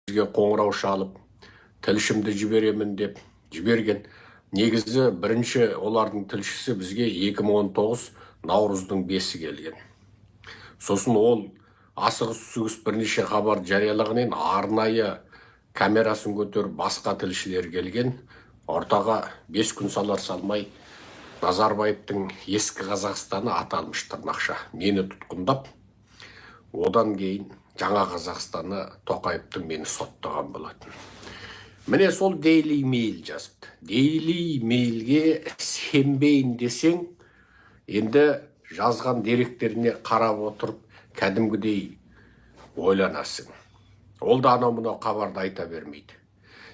бізге қоңырау шалып, тілшімді жіберемін деп жіберген. Негізі бірінші олардың тілшісі бізге 2019 наурыздың 5-і келген. Сосын ол асығыс-үсігіс бірнеше хабар жариялағаннан арнайы камерасын көтеріп басқа тілшілер келген. Ортаға 5 күн салар салмай Назарбаевтың ескі Қазақстаны аталмыш тырнақша мені тұтқындап, одан кейін жаңа Қазақстаны Тоқаевтың мені соттаған болатын. Міне сол Daily Mail жазыпты. Daily Mailге сенбейін десең, енді жазған деректеріне қарап отырып, кәдімгідей ойланасың. Ол да анау-мынау хабарды айта бермейді.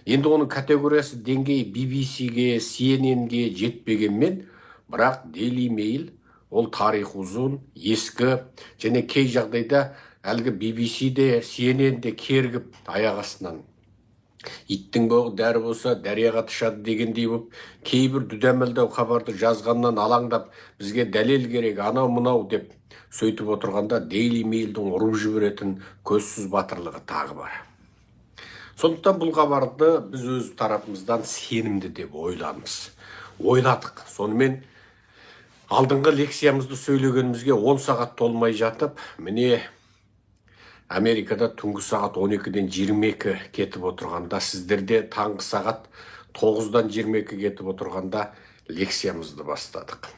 Енді оның категориясы деңгейі BBC-ге, CNN-ге жетпегенмен, бірақ Daily Mail ол тарих ұзын, ескі, және кей жағдайда әлгі BBC-де, CNN-де кергіп аяқ астынан иттің боғы дәрі болса дәрияға тышады дегендей болып, кейбір дүдәмілдеу хабарды жазғаннан алаңдап, бізге дәлел керек, анау-мынау деп сөйтіп отырғанда Daily Mailдің ұрып жіберетін көзсіз батырлығы тағы бар. Сондықтан бұл хабарды біз өз тарапымыздан сенімді деп ойладық. Сонымен алдыңғы лекциямызды сөйлегенімізге 10 сағат толмай жатып, міне Америкада түнгі сағат 12-ден 22 кетіп отырғанда, сіздерде таңғы сағат 9-дан 22 кетіп отырғанда лекциямызды бастадық.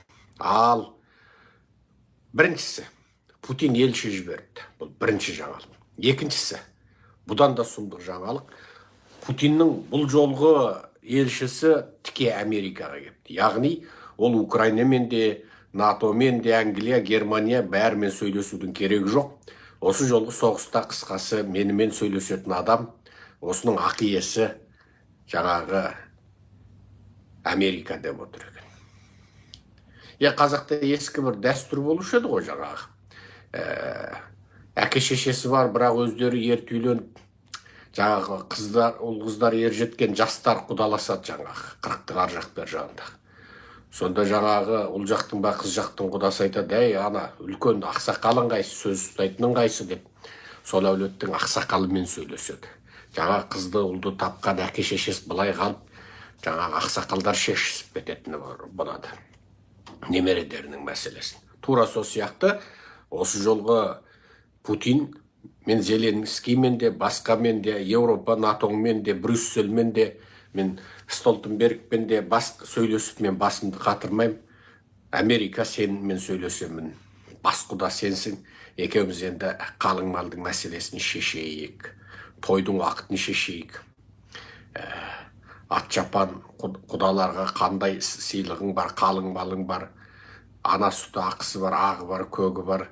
Ал біріншісі, Путин елші жіберді. Бұл бірінші жаңалық. Екіншісі, бұдан да сұмдық жаңалық, Путиннің бұл жолғы елшісі тіке Америкаға кепті. Яғни, ол Украинамен де, НАТО-мен де, Англия, Германия бәрімен сөйлесудің керегі жоқ. Осы жолғы соғыста қысқасы менімен сөйлесетін адам, осының ақиесі жаңағы Америка деп отыр екен. Қазақта ескі бір дәстүр болушы еді ғой жаңағы. Әке-шешесі бар, бірақ өздері ерте үйленіп, жаңағы ұл-қыздар ер жеткен жастар құдаласады жаңағы 40-тың ар жақ бер жағында. Сонда жаңағы ұл жақтың ба қыз жақтың құдасы айтады, әй ана үлкен ақсақалың қайсы, сөз ұстайтының қайсы деп, сол әулеттің ақсақалымен сөйлеседі. Жаңағы қызды ұлды тапқан әке-шешесі былай қалып, жаңағы ақсақалдар шешісіп кететіні болады. Немередерінің мәселесін. Тура сол сияқты осы жолғы Путин мен Зеленскиймен де, басқамен де, Еуропа, НАТО-мен де, Брюссельмен де, мен Столтенбергпен де сөйлесіп, мен басымды қатырмайым. Америка сенімен сөйлесемін. Бас құда сенсің. Екеуміз енді қалың малдың мәселесін шешейік. Тойдың уақытын шешейік. Ат-жапан құдаларға қандай сыйлығың бар, қалың малың бар. Ана сүті ақысы бар, ағы бар, көгі бар.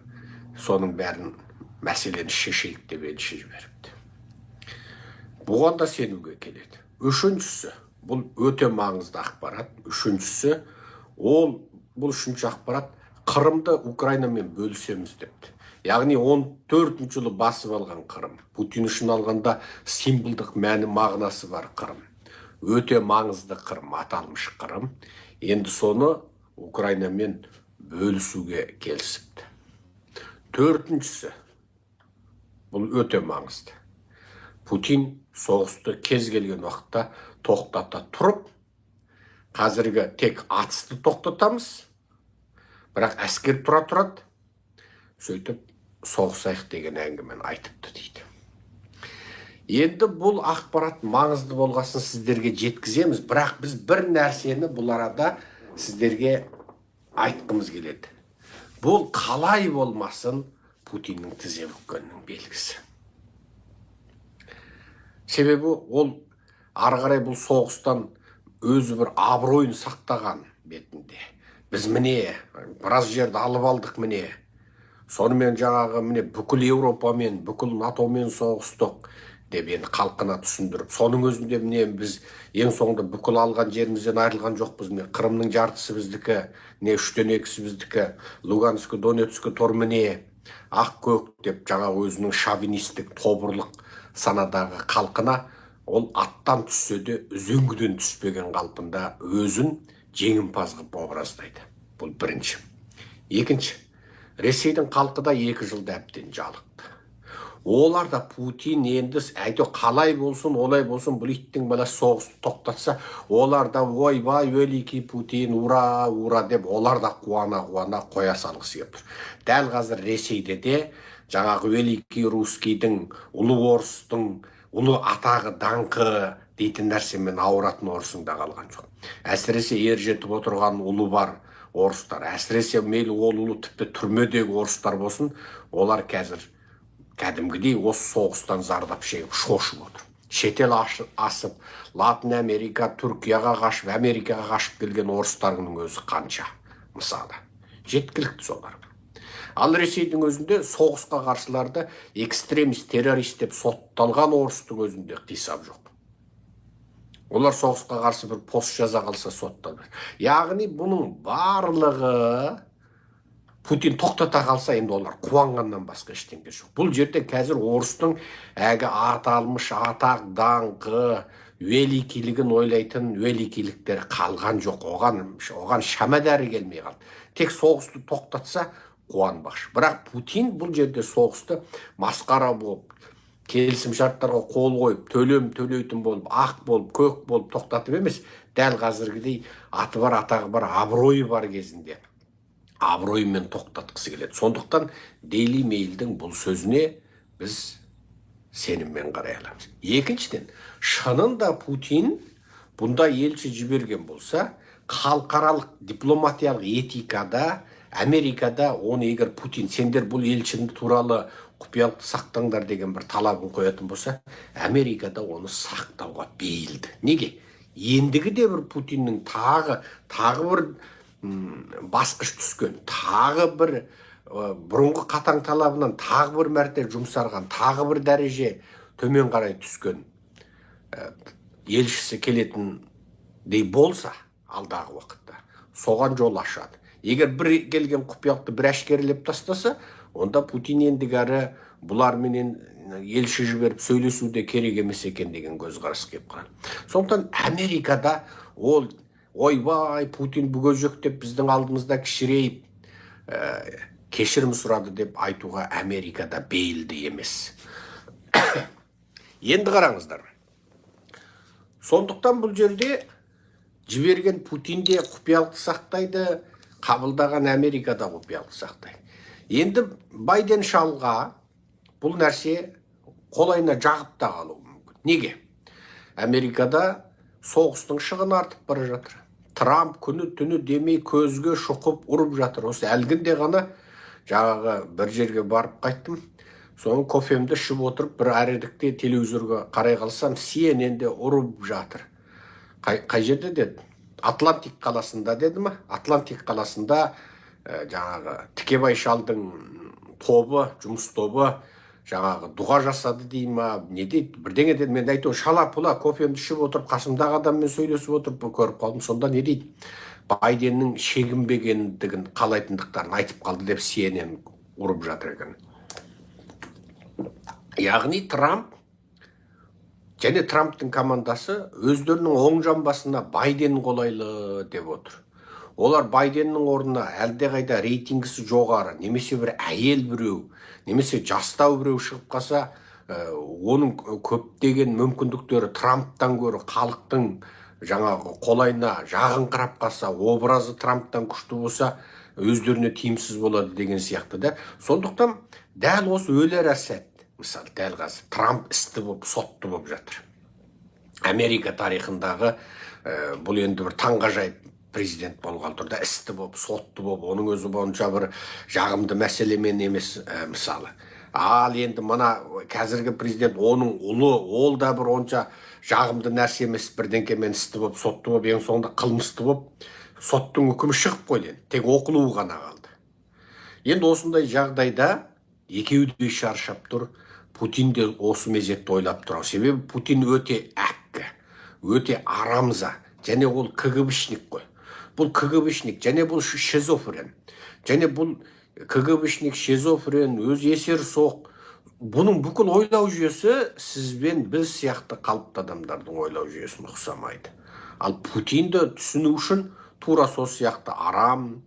Соның бәрін мәселені шешейік деп елші жіберіпті. Бұған да сенуге келеді. Үшіншісі, бұл өте маңызды ақпарат. Үшіншісі, бұл үшінші ақпарат Қырымды Украинамен бөлісеміз депті. Яғни 14 жылы басып алған Қырым. Путин үшін алғанда символдық мәні мағынасы бар Қырым. Өте маңызды Қырым, аталмыш Қырым. Енді соны Украинамен бөлісуге келісіпті. Төртіншісі, бұл өте маңызды. Путин соғысты кез келген уақытта тоқтата тұрып, қазіргі тек атысты тоқтатамыз, бірақ әскер тұра тұрады, сөйтіп соғысайық деген әңгімені айтыпты дейді. Енді бұл ақпарат маңызды болғасын сіздерге жеткіземіз, бірақ біз бір нәрсені бұл арада сіздерге айтқымыз келеді. Бұл қалай болмасын Путиннің тізе бүккеннің белгісі. Себебі ол ары қарай бұл соғыстан өзі бір абыройын сақтаған бетінде. Біз міне біраз жерді алып алдық міне. Сонымен жаңағы міне бүкіл Еуропамен, бүкіл НАТО-мен соғыстық деп енді халқына түсіндіріп. Соның өзінде міне біз ең соңында бүкіл алған жерімізден айырылған жоқпыз. Міне Қырымның жартысы біздікі, не 3-тен 2-сі біздікі, Луганскі, Донецкі тор міне ақ көк деп жаңағы өзінің шовинистік тобырлық санадағы халқына ол аттан түссе де үзеңгіден түспеген қалпында өзін жеңімпаз қылып образдайды. Бұл бірінші. Екінші, Ресейдің халқы да 2 жылда әбден жалықты. Олар да Путин енді әйтеу қалай болсын, олай болсын, бұл иттің баласы соғысты тоқтатса, олар да ойбай, великий Путин, ура, ура деп, олар да қуана-қуана қоя салғысы келіп тұр. Дәл қазір Ресейде де жаңағы великий русскийдің, ұлы орыстың, ұлы атағы даңқы дейтін нәрсемен ауыратын орысың да қалған жоқ. Әсіресе ер жетіп отырған ұлы бар орыстар, әсіресе мейлі ол ұлы тіпті түрмедегі орыстар болсын, олар қазір кәдімгідей осы соғыстан зардап шегіп шошып отыр. Шетел асып, Латын Америка, Түркияға қашып, Америкаға қашып келген орыстардың өзі қанша, мысалы. Жеткілікті солар. Ал Ресейдің өзінде соғысқа қарсыларды экстремист, террорист деп сотталған орыстың өзінде қисап жоқ. Олар соғысқа қарсы бір пост жаза қалса сотталды. Яғни бұның барлығы Путин тоқтата қалса, енді олар қуанғаннан басқа ештеңе жоқ. Бұл жерде қазір орыстың әгі аталмыш атақ, даңқы, великилігін ойлайтын великиліктері қалған жоқ. Оған шамадәрі келмей қалды. Тек соғысты тоқтатса қуанбақшы. Бірақ Путин бұл жерде соғысты масқара болып, келісім шарттарға қол қойып, төлейтін болып, ақ болып, көк болып тоқтатып емес, дәл қазіргідей аты бар, атағы бар, абыройы бар кезінде абыроймен тоқтатқысы келеді. Сондықтан Daily Mailдің бұл сөзіне біз сеніммен қарай аламыз. Екіншіден, шынында Путин бұнда елші жіберген болса, халықаралық дипломатиялық этикада, Америкада оны егер Путин сендер бұл елшінді туралы құпиялықты сақтаңдар деген бір талабын қоятын болса, Америкада оны сақтауға бейілді. Неге? Ендігі де бір Путиннің тағы бір басқыш түскен, тағы бір бұрынғы қатаң талабынан тағы бір мәрте жұмсарған, тағы бір дәреже төмен қарай түскен елшісі келетіндей болса, алдағы уақытта соған жол ашады. Егер бір келген құпиялықты бір әшкерелеп тастаса, онда Путин ендігәрі бұларменен елші жіберіп сөйлесуде керек емес екен деген көзқарас келіп қалады. Сондықтан Америкада ол ойбай, Путин бүгежек деп біздің алдымызда кішірейіп, кешірім сұрады деп айтуға Америкада бейілді емес. Енді қараңыздар. Сондықтан бұл жерде жіберген Путин де құпиялықты сақтайды, қабылдаған Америкада құпиялықты сақтайды. Енді Байден шалға бұл нәрсе қолайына жағып та қалуы мүмкін. Неге? Америкада соғыстың шығыны артып бара жатыр. Трамп күні түні демей көзге шұқып ұрып жатыр. Осы әлгінде ғана жаңағы бір жерге барып қайттым. Соның кофемді ішіп отырып, бір әредікте телевизорға қарай қалсам, CNN-де ұрып жатыр. Қай жерде деді? Атлантик қаласында деді ма? Атлантик қаласында жаңағы Тікебай шалдың тобы, жұмыс тобы жаңағы дұға жасады дей ма, не дейді, бірдеңе деді. Мен айту шала-пұла кофемді ішіп отырып, қасымдағы адаммен сөйлесіп отырып көріп қалдым. Сонда не дейді? Байденнің шегінбегендігін қалайтындықтарын айтып қалды деп CNN ұрып жатыр екен. Яғни Трамп және Трамптың командасы өздерінің оң жамбасына Байден қолайлы деп отыр. Олар Байденнің орнына әлдеқайда рейтингісі жоғары, немесе бір әйел біреу, немесе жастау біреу шығып қалса, оның көптеген мүмкіндіктері Трамптан гөрі халықтың жаңағы қолайына жағыңқырап қалса, образы Трамптан күшті болса, өздеріне тиімсіз болады деген сияқты да. Сондықтан дәл осы өлер сәт, мысалы дәл қазір Трамп істі болып, сотты болып жатыр. Америка тарихындағы бұл енді бір таңғажайып президент болған тұрда, істі болып, сотты болып, оның өзі бойынша бір жағымды мәселемен емес мысалы. Ал енді мына қазіргі президент, оның ұлы, ол да бір онша жағымды нәрсе емес, бірдеңкемен істі болып, сотты болып, ең соңында қылмысты болып, соттың үкімі шығып қойды, тек оқылуы ғана қалды. Енді осындай жағдайда екеуі де шаршап тұр. Путин де осы мезетті ойлап тұр. Себебі Путин өте әккі, өте арамза, және ол КГБшник қой. Бұл КГБшник, және бұл шизофрен. Және бұл КГБшник, шизофрен, өз есер соқ. Бұның бүкіл ойлау жүйесі сізбен біз сияқты қалыпты адамдардың ойлау жүйесіне ұқсамайды. Ал Путинді түсіну үшін тура сол сияқты арам,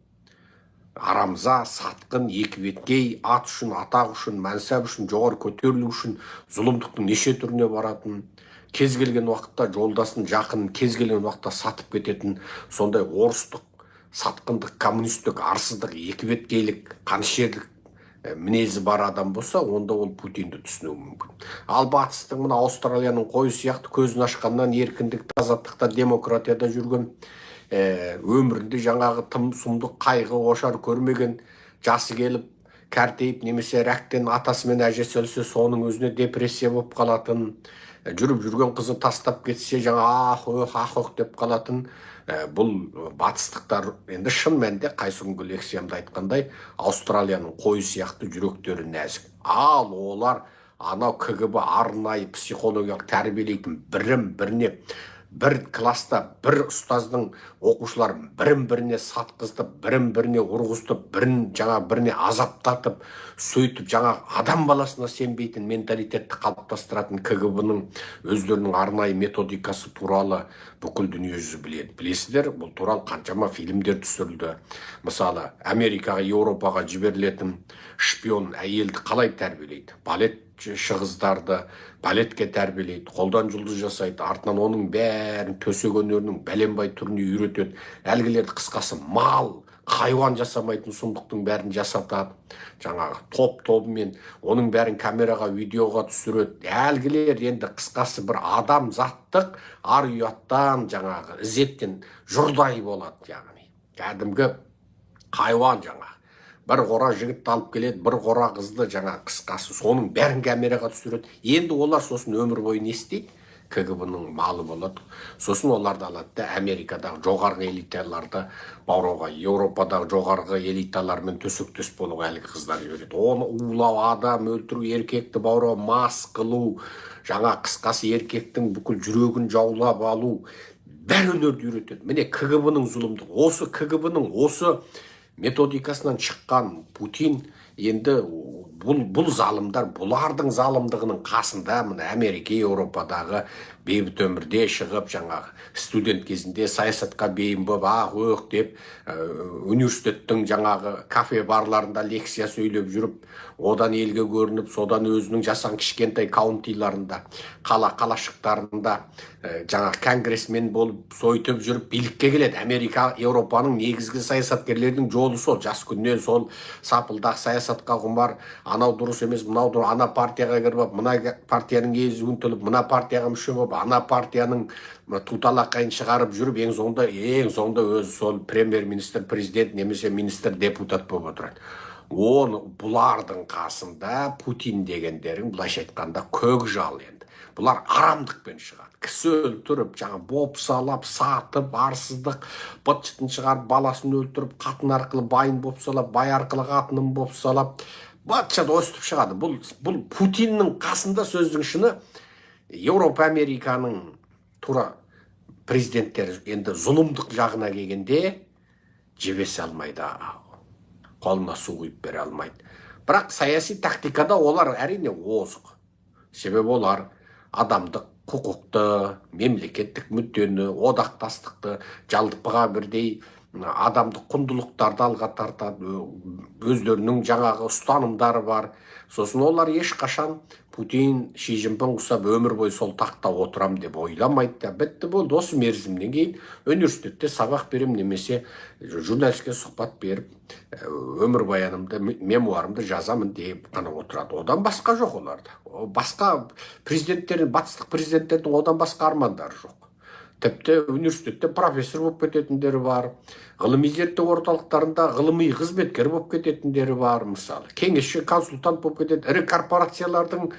арамза, сатқын, екібеткей, ат үшін, атақ үшін, мәнсап үшін, жоғары көтерілу үшін зұлымдықтың неше түріне баратын, кез келген уақытта жолдасын, жақынын кез келген уақытта сатып кететін сондай орыстық, сатқындық, коммунистік, арсыздық, екібеткейлік, қанішерлік мінезі бар адам болса, онда ол Путинді түсінуі мүмкін. Ал батыстың мына Аустралияның қойы сияқты көзін ашқаннан еркіндікте, азаттықта, демократияда жүрген, өмірінде жаңағы тым сұмдық қайғы ошар көрмеген, жасы келіп кәртейіп немесе рәктен атасы мен әжесі өлсе соның өзіне депрессия болып қалатын, жүріп жүрген қызы тастап кетсе жаңа ах деп қалатын, бұл батыстықтар енді шын мәнінде қайсы күнгі лекциямда айтқандай Аустралияның қойы сияқты жүректері нәзік. Ал олар анау КГБ арнайы психологиялық тәрбиелейтін біріне бір класста бір ұстаздың оқушыларын бірін-біріне сатқызтып, бірін-біріне ұрғызтып, біріне азаптатып, сөйтіп адам баласына сенбейтін менталитетті қалыптастыратын КГБ-ның өздерінің арнайы методикасы туралы бүкіл дүниежүзі біледі. Білесіздер, бұл туралы қаншама фильмдер түсірілді. Мысалы, Америкаға, Еуропаға жіберілетін шпион әйелді қалай тәрбиелейді? Балет шығыздарды балетке тәрбиелейді, қолдан жұлдыз жасайды, артынан оның бәрін төсек өнерінің бәленбай түріне үйретеді. Әлгілерді қысқасы мал, хайуан жасамайтын сұмдықтың бәрін жасатады. Жаңағы топ-тобымен оның бәрін камераға, видеоға түсіреді. Әлгілер енді қысқасы бір адам заттық ар ұяттан жаңағы ізеттен жұрдай болады, яғни кәдімгі хайуан жаңағы. Бір қора жігітті алып келеді, бір қора қызды қысқасы соның бәрін камераға түсіреді. Енді олар сосын өмір бойы не істейді? КГБ-ның малы болады. Сосын оларды алады да Америкадағы жоғарғы элиталарды баурауға, Еуропадағы жоғарғы элиталармен төсектес болуға әлгі қыздар үйретеді. Оны улау, адам өлтіру, еркекті баурау, мас қылу, қысқасы еркектің бүкіл жүрегін жаулап алу, бәр өнерді үйретеді. Міне КГБ-ның зұлымдығы. Осы КГБ-ның осы методикасынан шыққан Путин енді бұл залымдар, бұлардың залымдығының қасында мына Америка, Еуропадағы бейбіт өмірде шығып студент кезінде саясатқа бейім болып, деп университеттің кафе барларында лекция сөйлеп жүріп, одан елге көрініп, содан өзінің жасан кішкентай каунтиларында, қалашықтарында конгрессмен болып сөйтіп жүріп билікке келеді. Америка, Еуропаның негізгі саясаткерлердің жолы сол, жас күннен сол сапылдақ саясатқа құмар, анау дұрыс емес, мынау дұрыс, ана партияға кіріп, мына партияның езуін тіліп, мына партияға мүше болып, ана партияның туталақайын шығарып жүріп, ең соңында өзі сол премьер-министр, президент немесе министр, депутат болып отырады. Бұлардың қасында Путин дегендерің былайша айтқанда көкжал енді. Бұлар арамдықпен шығады. Кісі өлтіріп, бопсалап, сатып, арсыздық, быт-шытын шығарып, баласын өлтіріп, қатын арқылы байын бопсалап, бай арқылы қатынын бопсалап, быт-шыт өстіп шығады. Бұл Путиннің қасында сөздің шыны Еуропа, Американың тура президенттері енді зұлымдық жағына келгенде жебесе алмайды, қолына су құйып бере алмайды. Бірақ саяси тактикада олар әрине озық. Себебі олар адамдық, құқықты, мемлекеттік мүддені, одақтастықты, жалпыға бірдей адамдық құндылықтарды алға тартады, өздерінің ұстанымдары бар. Сосын олар ешқашан Путин, Ши Цзиньпин ұқсап өмір бойы сол тақта отырам деп ойламайды. Бітті болды, осы мерзімнен кейін университетте сабақ берем немесе журналистке сұхбат беріп, өмір баянымды, мемуарымды жазамын деп қана отырады. Одан басқа жоқ оларда. Басқа президенттердің, батыстық президенттердің одан басқа армандары жоқ. Тіпті университетте профессор болып кететіндері бар, ғылыми зерттеу орталықтарында ғылыми қызметкер болып кететіндері бар, мысалы. Кеңесші, консультант болып кетеді, ірі корпорациялардың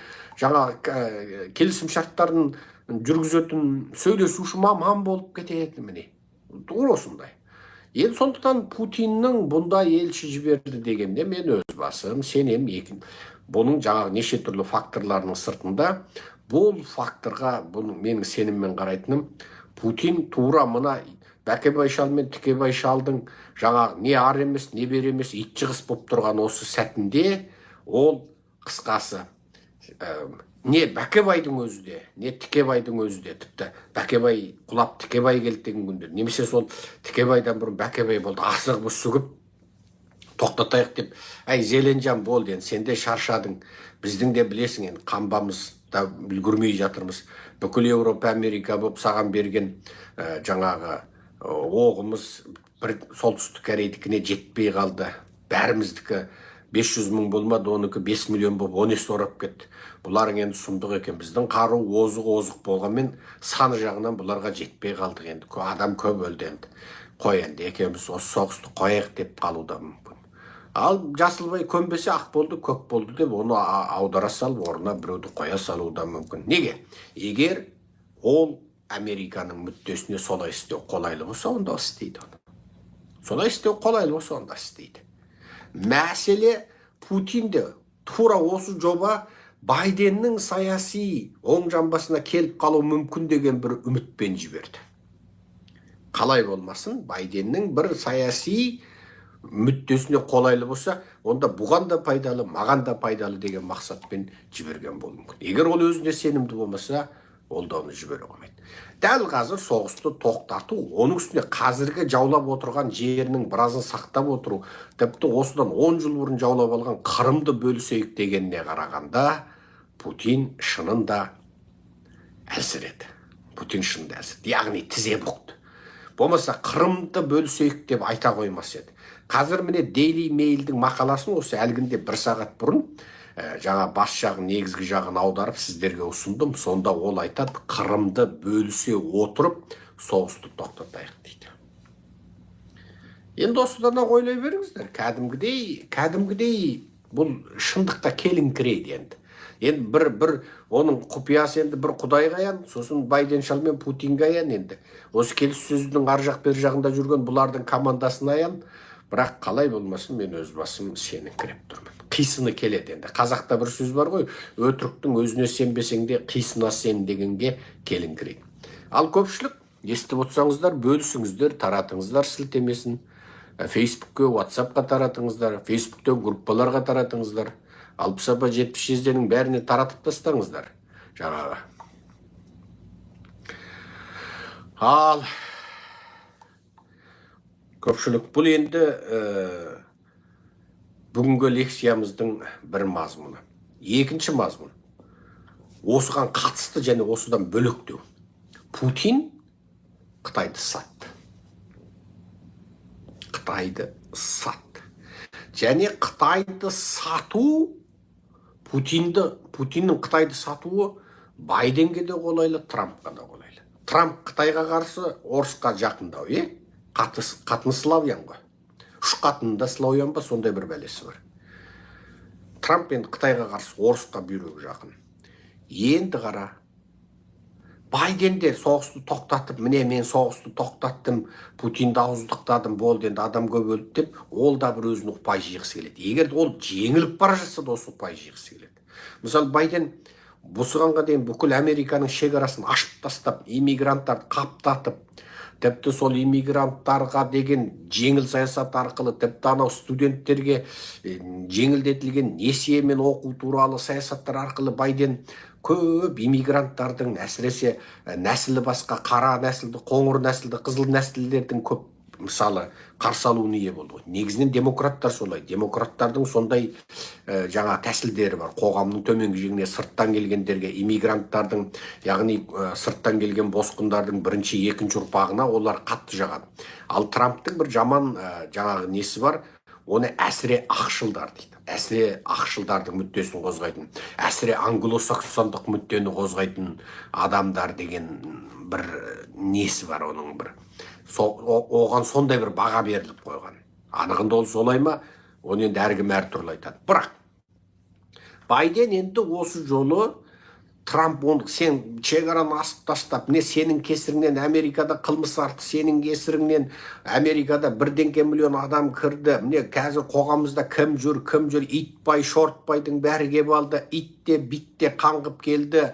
келісім шарттарын жүргізетін сөйлесуші маман болып кетеді, міне. Осындай. Енді сондықтан Путиннің бұндай елші жіберді дегенде мен өз басым сенем, бұның неше түрлі факторларының сыртында бұл факторға менің сеніммен қарайтыным, Путин тура мына Бәкебай шал мен Тікебай шалдың не ар емес, не бер емес, итжығыс болып тұрған осы сәтінде ол қысқасы не Бәкебайдың өзі де, не Тікебайдың өзі де, тіпті Бәкебай құлап Тікебай келді деген күндер, немесе сол Тікебайдан бұрын Бәкебай болды, асығып үсігіп тоқтатайық деп, әй Зеленжан болды, енді сен де шаршадың, біздің де білесің, енді қамбамыз да үлгірмей жатырмыз. Бүкіл Еуропа, Америка болып саған берген жаңағы оғымыз бір солтүстік Кореydікіне жетпей қалды. Бәріміздікі 500 мың болмады, оныкі 5 миллион болып 10 есе орап кетті. Бұларың енді сұмдық екен. Біздің қару озық болғанмен саны жағынан бұларға жетпей қалдық енді. Адам көп өлді енді. Қой енді, екеуміз осы соғысты қояйық деп қалуда мүмкін. Ал Жасылбай көнбесе ақ болды, көк болды деп оны аудара салып, орнына біреуді қоя салуы да мүмкін. Неге? Егер ол Американың мүддесіне солай істеу қолайлы болса, онда істейді оны. Солай істеу қолайлы болса, онда істейді. Мәселе Путинде тура осы жоба Байденнің саяси оң жамбасына келіп қалу мүмкін деген бір үмітпен жіберді. Қалай болмасын, Байденнің бір саяси мүддесіне қолайлы болса, онда бұған да пайдалы, маған да пайдалы деген мақсатпен жіберген болуы мүмкін. Егер ол өзіне сенімді болмаса, ол да оны жібере қоймайды. Дәл қазір соғысты тоқтату, оның үстіне қазіргі жаулап отырған жерінің біразын сақтап отыру, тіпті осыдан 10 жыл бұрын жаулап алған Қырымды бөлісейік дегеніне қарағанда, Путин шынында әлсіреді. Яғни тізе бұқты. Болмаса Қырымды бөлісейік деп айта қоймас еді. Қазір міне Daily Mailдің мақаласын осы әлгінде 1 сағат бұрын жаңа бас жағын, негізгі жағын аударып сіздерге ұсындым. Сонда ол айтады, Қырымды бөлісе отырып соғысты тоқтатайық дейді. Енді осыдан ойлай беріңіздер. Кәдімгідей бұл шындыққа келіңкірейді енді. Енді бір оның құпиясы енді бір Құдайға аян, сосын Байден шал мен Путинге аян енді. Осы келіссөздің ар жақ бер жағында жүрген бұлардың командасына аян. Бірақ қалай болмасын, мен өз басым сеніңкіреп тұрмын. Қисыны келеді енді. Қазақта бір сөз бар ғой, өтіріктің өзіне сенбесең де қисына сен дегенге келіңкірейді. Ал көпшілік естіп отырсаңыздар, бөлісіңіздер, таратыңыздар сілтемесін. Фейсбукке, WhatsAppқа таратыңыздар, Фейсбукте группаларға таратыңыздар. 60-70-дің бәріне таратып тастаңыздар. Жаңағы. Ал көпшілік бұл енді бүгінгі лекциямыздың бір мазмұны. Екінші мазмұн. Осыған қатысты және осыдан бөлектеу. Путин Қытайды сатты. Және Қытайды сату, Путиннің Қытайды сатуы Байденге де қолайлы, Трампқа да қолайлы. Трамп Қытайға қарсы орысқа жақындау, қатыны славян ғой. Үш қатынында славян ба, сондай бір бәлесі бар. Трамп енді Қытайға қарсы орысқа бүйрегі жақын. Енді қара, Байден де соғысты тоқтатып, міне мен соғысты тоқтаттым, Путинді ауыздықтадым, болды енді адам көп өлді деп, ол да бір өзін ұпай жиғысы келеді. Егер ол жеңіліп бара жатса да осы ұпай жиғысы келеді. Мысалы, Байден бұсығанға дейін бүкіл Американың шекарасын ашып тастап, иммигранттарды қаптатып, тіпті сол иммигранттарға деген жеңіл саясат арқылы, тіпті анау студенттерге жеңілдетілген несие мен оқу туралы саясаттар арқылы Байден көп иммигранттардың, әсіресе нәсілі басқа, қара нәсілді, қоңыр нәсілді, қызыл нәсілдердің көп мысалы қарсы алуына ие болды. Негізінен демократтар солай. Демократтардың сондай жаңа тәсілдері бар. Қоғамның төменгі жеңіне сырттан келгендерге, иммигранттардың, яғни сырттан келген босқындардың бірінші, екінші ұрпағына олар қатты жағады. Ал Трамптың бір жаман жаңағы несі бар, оны әсіре ақшылдар дейді. Әсіре ақшылдардың мүддесін қозғайтын, әсіре англосаксондық мүддені қозғайтын адамдар деген бір несі бар оның бір. Оған сондай бір баға беріліп қойған. Анығында ол солай ма? Оны енді әркім әртүрлі айтады. Бірақ Байден енді осы жолы Трамп оны сен шекараны асып тастап, не сенің кесіріңнен Америкада қылмыс артты, сенің кесіріңнен Америкада 1 миллион адам кірді. Міне қазір қоғамымызда кім жүр, итбай, шортбайдың бәрі кеп алды. Ит битте қаңғып келді.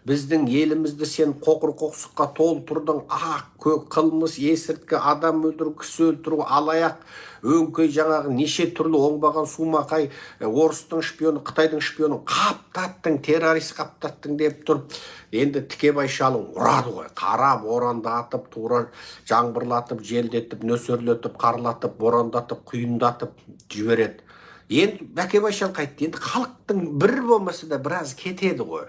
Біздің елімізді сен қоқыр-қоқсыққа толтырдың. Көк қылмыс, есірткі, адам өлтіру, кісі өлтіру, алаяқ, өңкей, жаңағы неше түрлі оңбаған сумақай, орыстың шпионы, Қытайдың шпионын қаптаттың, террорист қаптаттың деп тұрып, енді Тікебай шалың ұрады ғой. Қара борандатып, тура жаңбырлатып, желдетіп, нөсерлетіп, қарлатып, борандатып, құйындатып жібереді. Енді Бәкебай шал қайтты. Енді халықтың бір болмаса да біраз кетеді ғой.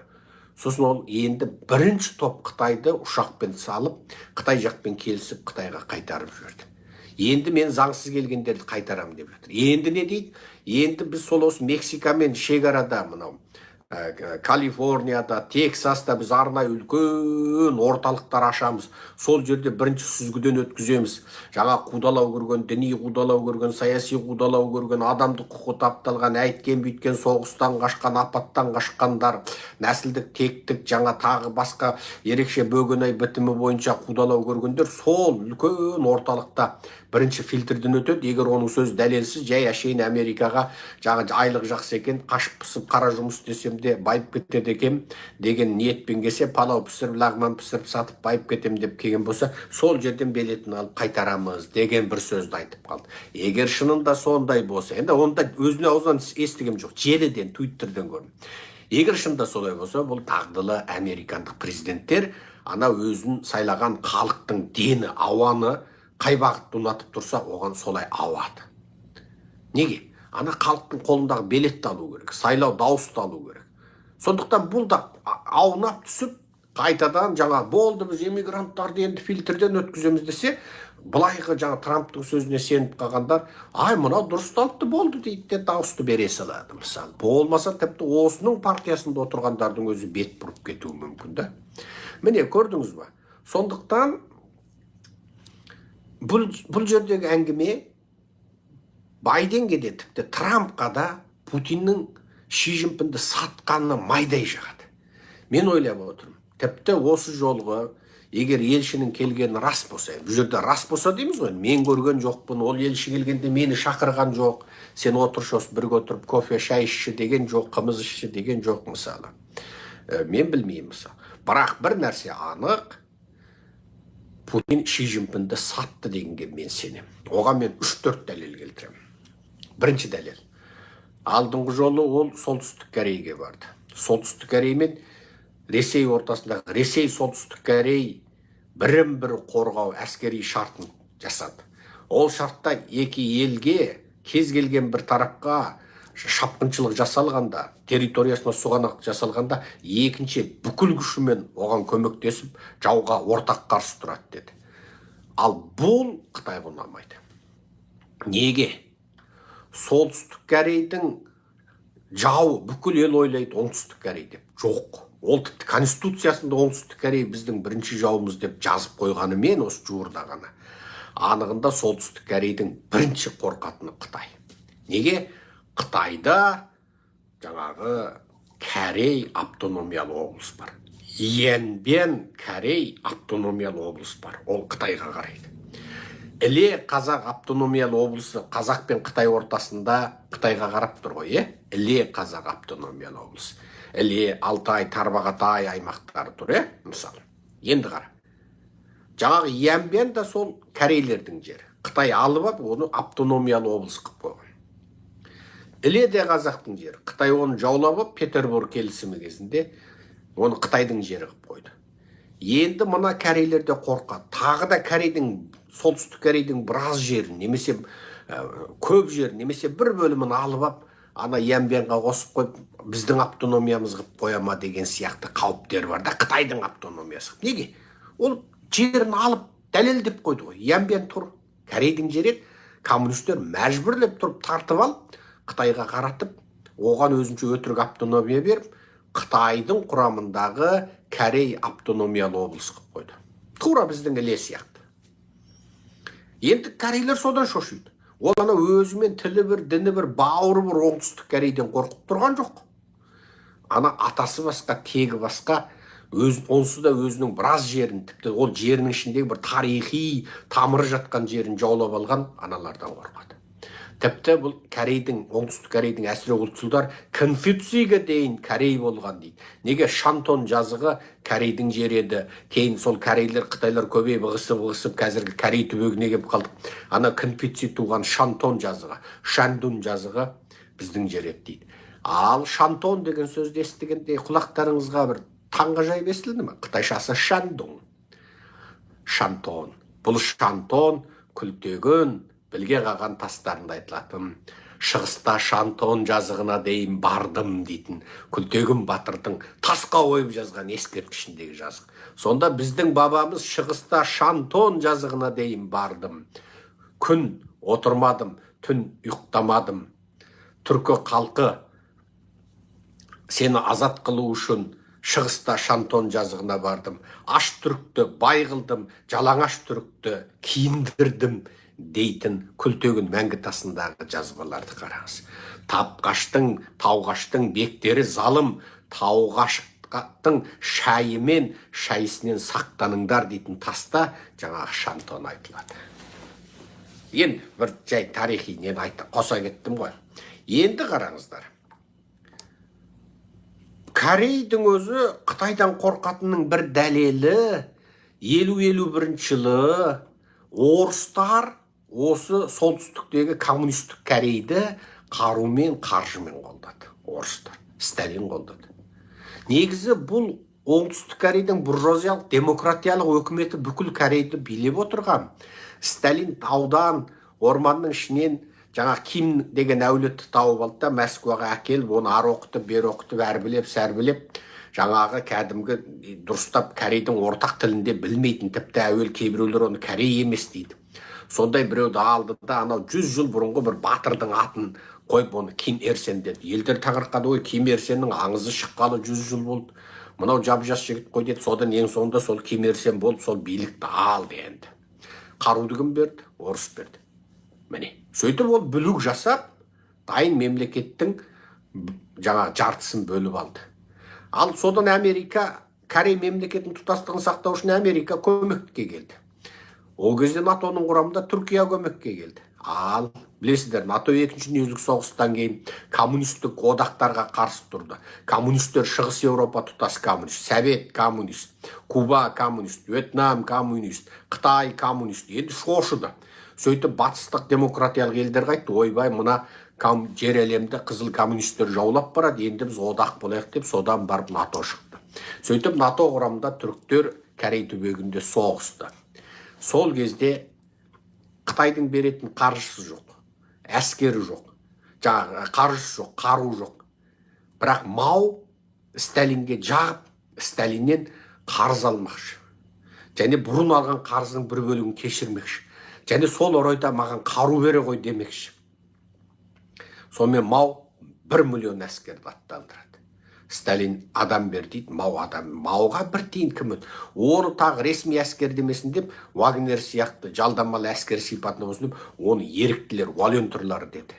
Сосын ол енді бірінші топ Қытайды ұшақпен салып, Қытай жақпен келісіп, Қытайға қайтарып жіберді. Енді мен заңсыз келгендерді қайтарам деп жатыр. Енді не дейді? Енді біз сол осы Мексикамен шекарада, мынау Калифорнияда, Тексаста біз арнайы үлкен орталықтар ашамыз. Сол жерде бірінші сүзгіден өткіземіз. Жаңа қудалау көрген, діни қудалау көрген, саяси қудалау көрген, адамдық құқы тапталған, әйткен бүйткен, соғыстан қашқан, апаттан қашқандар, нәсілдік, тектік, жаңа тағы басқа ерекше бөгенай бітімі бойынша қудалау көргендер сол үлкен орталықта бірінші фильтрден өтеді. Егер оның сөз дәлелсіз, жай әшейін Америкаға жаңа айлық жақсы екен, қашып пысып қара жұмыс десем де байып кетеді екен деген ниетпен келсе, палау пісіріп, лағман пісіріп сатып байып кетем деп келген болса, сол жерден билетін алып қайтарамыз деген бір сөзді айтып қалды. Егер шынында сондай болса, енді онда өзіне аузынан естігем жоқ, желіден, Твиттерден көрдім. Егер шынында солай болса, бұл дағдылы американдық президенттер ана өзін сайлаған халықтың дені, ауаны қай бағытты ұнатып тұрса, оған солай ауады. Неге? Ана халықтың қолындағы билетті алу керек, сайлау дауысты алу керек. Сондықтан бұл да аунап түсіп, қайтадан жаңа болды, біз эмигранттарды енді фильтрден өткіземіз десе, былайғы жаңа Трамптың сөзіне сеніп қалғандар, мынау дұрысталыпты болды дейді де дауысты бере салады. Мысалы, болмаса тіпті осының партиясында отырғандардың өзі бет бұрып кетуі мүмкін да. Міне, көрдіңіз ба? Сондықтан бұл жердегі әңгіме Байденге де тіпті Трампқа да Путиннің Ши Цзиньпинді сатқанына майдай жағады. Мен ойлап отырмын, тіпті осы жолғы егер елшінің келгені рас болса, бұл жерде рас болса дейміз ғой, мен көрген жоқпын, ол елші келгенде мені шақырған жоқ, сен отыршы осы бірге отырып кофе шай ішші деген жоқ, қымыз ішші деген жоқ мысалы. Мен білмеймін мысалы. Бірақ бір нәрсе анық, Путин Ши Цзиньпинді сатты дегенге мен сенемін. Оған мен 3-4 дәлел келтіремін. Бірінші дәлел. Алдыңғы жолы ол Солтүстік Кореяге барды. Солтүстік Корея мен Ресей ортасындағы Ресей Солтүстік Корея бірін-бірі қорғау әскери шартын жасады. Ол шартта екі елге кез келген бір тарапқа шапқыншылық жасалғанда, территориясына сұғанақ жасалғанда, екінші бүкіл күшімен оған көмектесіп, жауға ортақ қарсы тұрады деді. Ал бұл Қытайға ұнамайды. Неге? Солтүстік Кореяның жауы бүкіл ел ойлайды оңтүстік Корея деп. Жоқ. Ол тіпті конституциясында оңтүстік Корея біздің бірінші жауымыз деп жазып қойғанымен осы жуырда ғана. Анығында солтүстік Кореяның бірінші қорқатыны Қытай. Неге? Қытайда жаңағы Корей автономиялы облыс бар. Янбен Корей автономиялы облыс бар. Ол Қытайға қарайды. Іле Қазақ автономиялы облысы Қазақ пен Қытай ортасында Қытайға қарап тұр ғой, Іле Қазақ автономиялы облысы. Іле, Алтай, Тарбағатай аймақтары тұр, мысалы. Енді қара. Жаңағы Янбен да сол Корейлердің жері. Қытай алып алып, оны автономиялы облыс қып қойған. Іле де Қазақтың жері. Қытай оны жаулап алып, Петербург келісімі кезінде оны Қытайдың жері қып қойды. Енді мына Корейлер де қорқады. Тағы да Солтүстік Кореяның біраз жерін, немесе көп жерін, немесе бір бөлімін алып алып, ана Янбенға қосып қойып, біздің автономиямыз қып қояма деген сияқты қауіптер бар да, Қытайдың автономиясы. Неге? Ол жерін алып дәлелдеп қойды ғой. Янбен тұр, Корейдің жері, коммунистер мәжбүрлеп тұрып тартып алып, Қытайға қаратып, оған өзінше өтірік автономия беріп, Қытайдың құрамындағы Корей автономиялы облыс қып қойды. Тура біздің Іле сияқты. Енді Корейлер содан шошиды. Ол ана өзімен тілі бір, діні бір, бауыры бір оңтүстік Корейден қорқып тұрған жоқ. Ана атасы басқа, тегі басқа, онсыз да өзінің біраз жерін, тіпті ол жерінің ішіндегі бір тарихи тамыры жатқан жерін жаулап алған аналардан қорқады. Тіпті бұл Корейдің, оңтүстік Корейдің әсіре ұлтшылдар Конфуцийге дейін Корей болған дейді. Неге? Шантон жазығы Корейдің жері еді. Кейін сол Корейлер, Қытайлар көбейіп ығысып, қазіргі Корей түбегіне келіп қалдық. Ана Конфуций туған Шантон жазығы, Шандун жазығы біздің жер еді дейді. Ал Шантон деген сөзді естігенде құлақтарыңызға бір таңғажайып естілді ме? Қытайшасы Шандун. Шантон. Бұл Шантон күлтегін білге қалған тастарында айтылатын. Шығыста Шантон жазығына дейін бардым дейтін күлтегін батырдың тасқа ойып жазған ескерткішіндегі жазық. Сонда біздің бабамыз шығыста Шантон жазығына дейін бардым. Күн отырмадым, түн ұйықтамадым. Түркі халқы сені азат қылу үшін шығыста Шантон жазығына бардым. Аш түрікті бай қылдым, жалаңаш түрікті киіндірдім дейтін күлтегін мәңгі тасындағы жазбаларды қараңыз. Тапқаштың, тауғаштың бектері залым, тауғаштың шайы мен шайысынан сақтаныңдар дейтін таста жаңағы Шантон айтылады. Енді бір жай тарихи нені қоса кеттім ғой. Енді қараңыздар. Корейдің өзі Қытайдан қорқатынның бір дәлелі 50-51 жылы орыстар осы солтүстіктегі коммунистік Корейді қарумен, қаржымен қолдады. Орыстар, Сталин қолдады. Негізі бұл оңтүстік Корейдің буржуазиялық демократиялық өкіметі бүкіл Корейді билеп отырған. Сталин таудан, орманның ішінен жаңа Ким деген әулетті тауып алды да Москваға әкеліп, оны ары оқытып, бері оқытып, әрбілеп, сәрбілеп, жаңағы кәдімгі дұрыстап Корейдің ортақ тілінде білмейтін, тіпті әуел кейбіреулер оны Корей емес дейді. Сондай біреуді алды да анау 100 жыл бұрынғы бір батырдың атын қойып оны Ким Ир Сен деді. Елдер таңырқады, ой, Ким Ир Сеннің аңызы шыққалы 100 жыл болды. Мынау жап-жас жігіт қой деді. Содан ең соңында сол Ким Ир Сен болып, сол билікті алды енді. Қаруды кім берді? Орыс берді. Міне, сөйтіп ол бүлік жасап, дайын мемлекеттің жаңа жартысын бөліп алды. Ал содан Америка, Корей мемлекетінің тұтастығын сақтау үшін Америка көмекке келді. Ол кезде НАТОның құрамында Түркия көмекке келді. Ал білесіздер, НАТО екінші дүниежүзілік соғыстан кейін коммунистік одақтарға қарсы тұрды. Коммунистер Шығыс Еуропа тұтас коммунист, Совет коммунист, Куба коммунист, Вьетнам коммунист, Қытай коммунист. Енді шошыды. Сөйтіп батыстық демократиялық елдер қайтты. Ойбай, мына жер әлемді қызыл коммунистер жаулап барады, енді біз одақ болайық деп, содан барып НАТО шықты. Сөйтіп НАТО құрамында түріктер Корей түбегінде соғысты. Сол кезде Қытайдың беретін қаржысы жоқ, әскері жоқ, қаржысы жоқ, қару жоқ. Бірақ Мау Сталинге жағып, Сталиннен қарыз алмақшы. Және бұрын алған қарызының бір бөлігін кешірмекші. Және сол орайда маған қару бере ғой демекші. Сонымен Мау 1 миллион әскерді аттандырады. Сталин адам бер дейді, Мау адам. Мауға бір тиын кім өт. Оны тағы ресми әскер демесін деп, Вагнер сияқты жалданмалы әскер сипатына болсын деп, оны еріктілер, волонтерлар деді.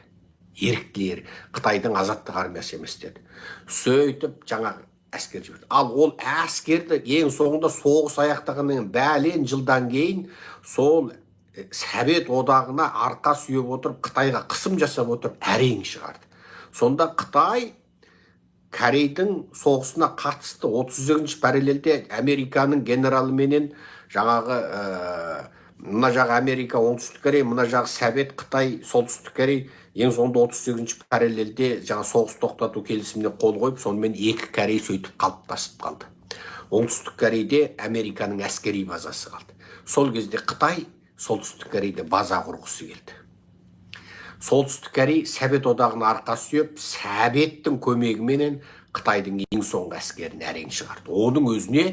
Еріктілер, Қытайдың азаттық армиясы емес деді. Сөйтіп жаңағы әскер жіберді. Ал ол әскерді ең соңында соғыс аяқтағаннан бәлен жылдан кейін сол Совет одағына арқа сүйеп отырып, Қытайға қысым жасап отырып, әрең шығарды. Сонда Қытай Корейдің соғысына қатысты 38-ші параллельде Американың генералы менен жаңағы мына жағы Америка, оңтүстік Корей, мына жағы Совет, Қытай, солтүстік Корей ең соңында 38-ші параллельде жаңа соғыс тоқтату келісіміне қол қойып, сонымен екі Корей сөйтіп қалыптасып қалды. Оңтүстік Корейде Американың әскери базасы қалды. Сол кезде Қытай солтүстік Корейде база құрғысы келді. Солтүстік Корей Совет одағына арқа сүйеп, Советтің көмегіменен Қытайдың ең соңғы әскерін әрең шығарды. Оның өзіне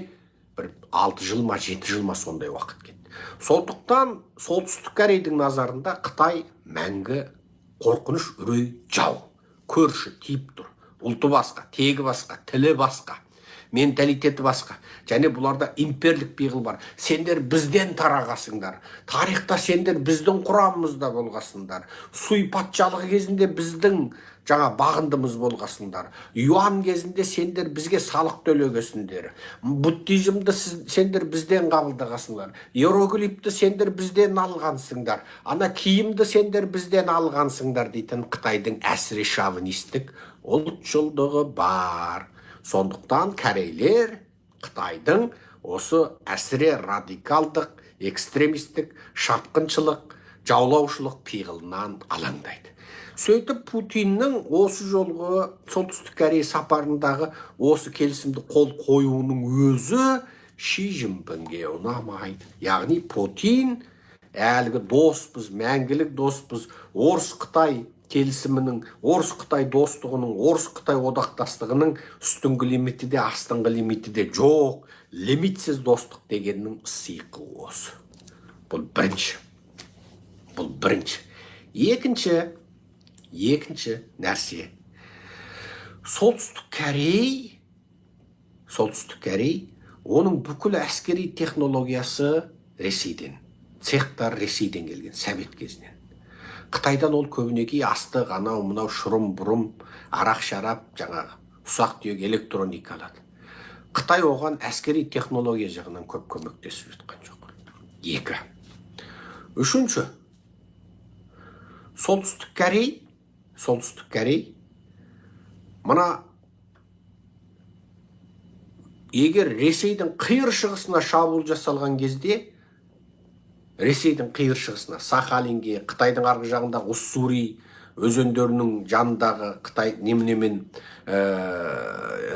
бір 6 жыл ма, 7 жыл ма сондай уақыт кетті. Сондықтан солтүстік Корейдің назарында Қытай мәңгі қорқыныш, үрей, жау. Көрші тиіп тұр. Ұлты басқа, тегі басқа, тілі басқа. менталитеті басқа. Және бұларда имперлік пиғыл бар. Сендер бізден тарағасыңдар. Тарихта сендер біздің құрамымызда болғасыңдар. Суй патшалығы кезінде біздің бағындымыз болғасыңдар. Юан кезінде сендер бізге салық төлегесіңдер. Буддизмді сендер бізден қабылдағасыңдар. Иероглифті сендер бізден алғансыңдар. Ана киімді сендер бізден алғансыңдар дейтін Қытайдың әсіре шовинистік ұлтшылдығы бар. Сондықтан корейлер Қытайдың осы әсіре радикалдық, экстремистік, шапқыншылық, жаулаушылық пиғылынан алаңдайды. Сөйтіп Путиннің осы жолғы солтүстік Корея сапарындағы осы келісімді қол қоюының өзі Ши Цзиньпинге ұнамайды. Яғни Путин әлгі доспыз, мәңгілік доспыз, Орыс-Қытай келісімінің, Орыс-Қытай достығының, Орыс-Қытай одақтастығының үстіңгі лимиті де, астыңғы лимиті де жоқ, лимитсіз достық дегеннің сыйқы осы. Бұл бірінші. Екінші нәрсе. Солтүстік Корей, оның бүкіл әскери технологиясы Ресейден. Цехтар Ресейден келген, Совет кезінен. Қытайдан ол көбінекей астық, анау, мынау, шұрым-бұрым, арақ-шарап, ұсақ түйек электроника алады. Қытай оған әскери технология жағынан көп көмектесіп жатқан жоқ. 2. Үшінші, Солтүстік Корей, мына егер Ресейдің қиыр шығысына шабуыл жасалған кезде, Сахалинге, Қытайдың арғы жағындағы Уссури өзендерінің жанындағы Қытай неменемен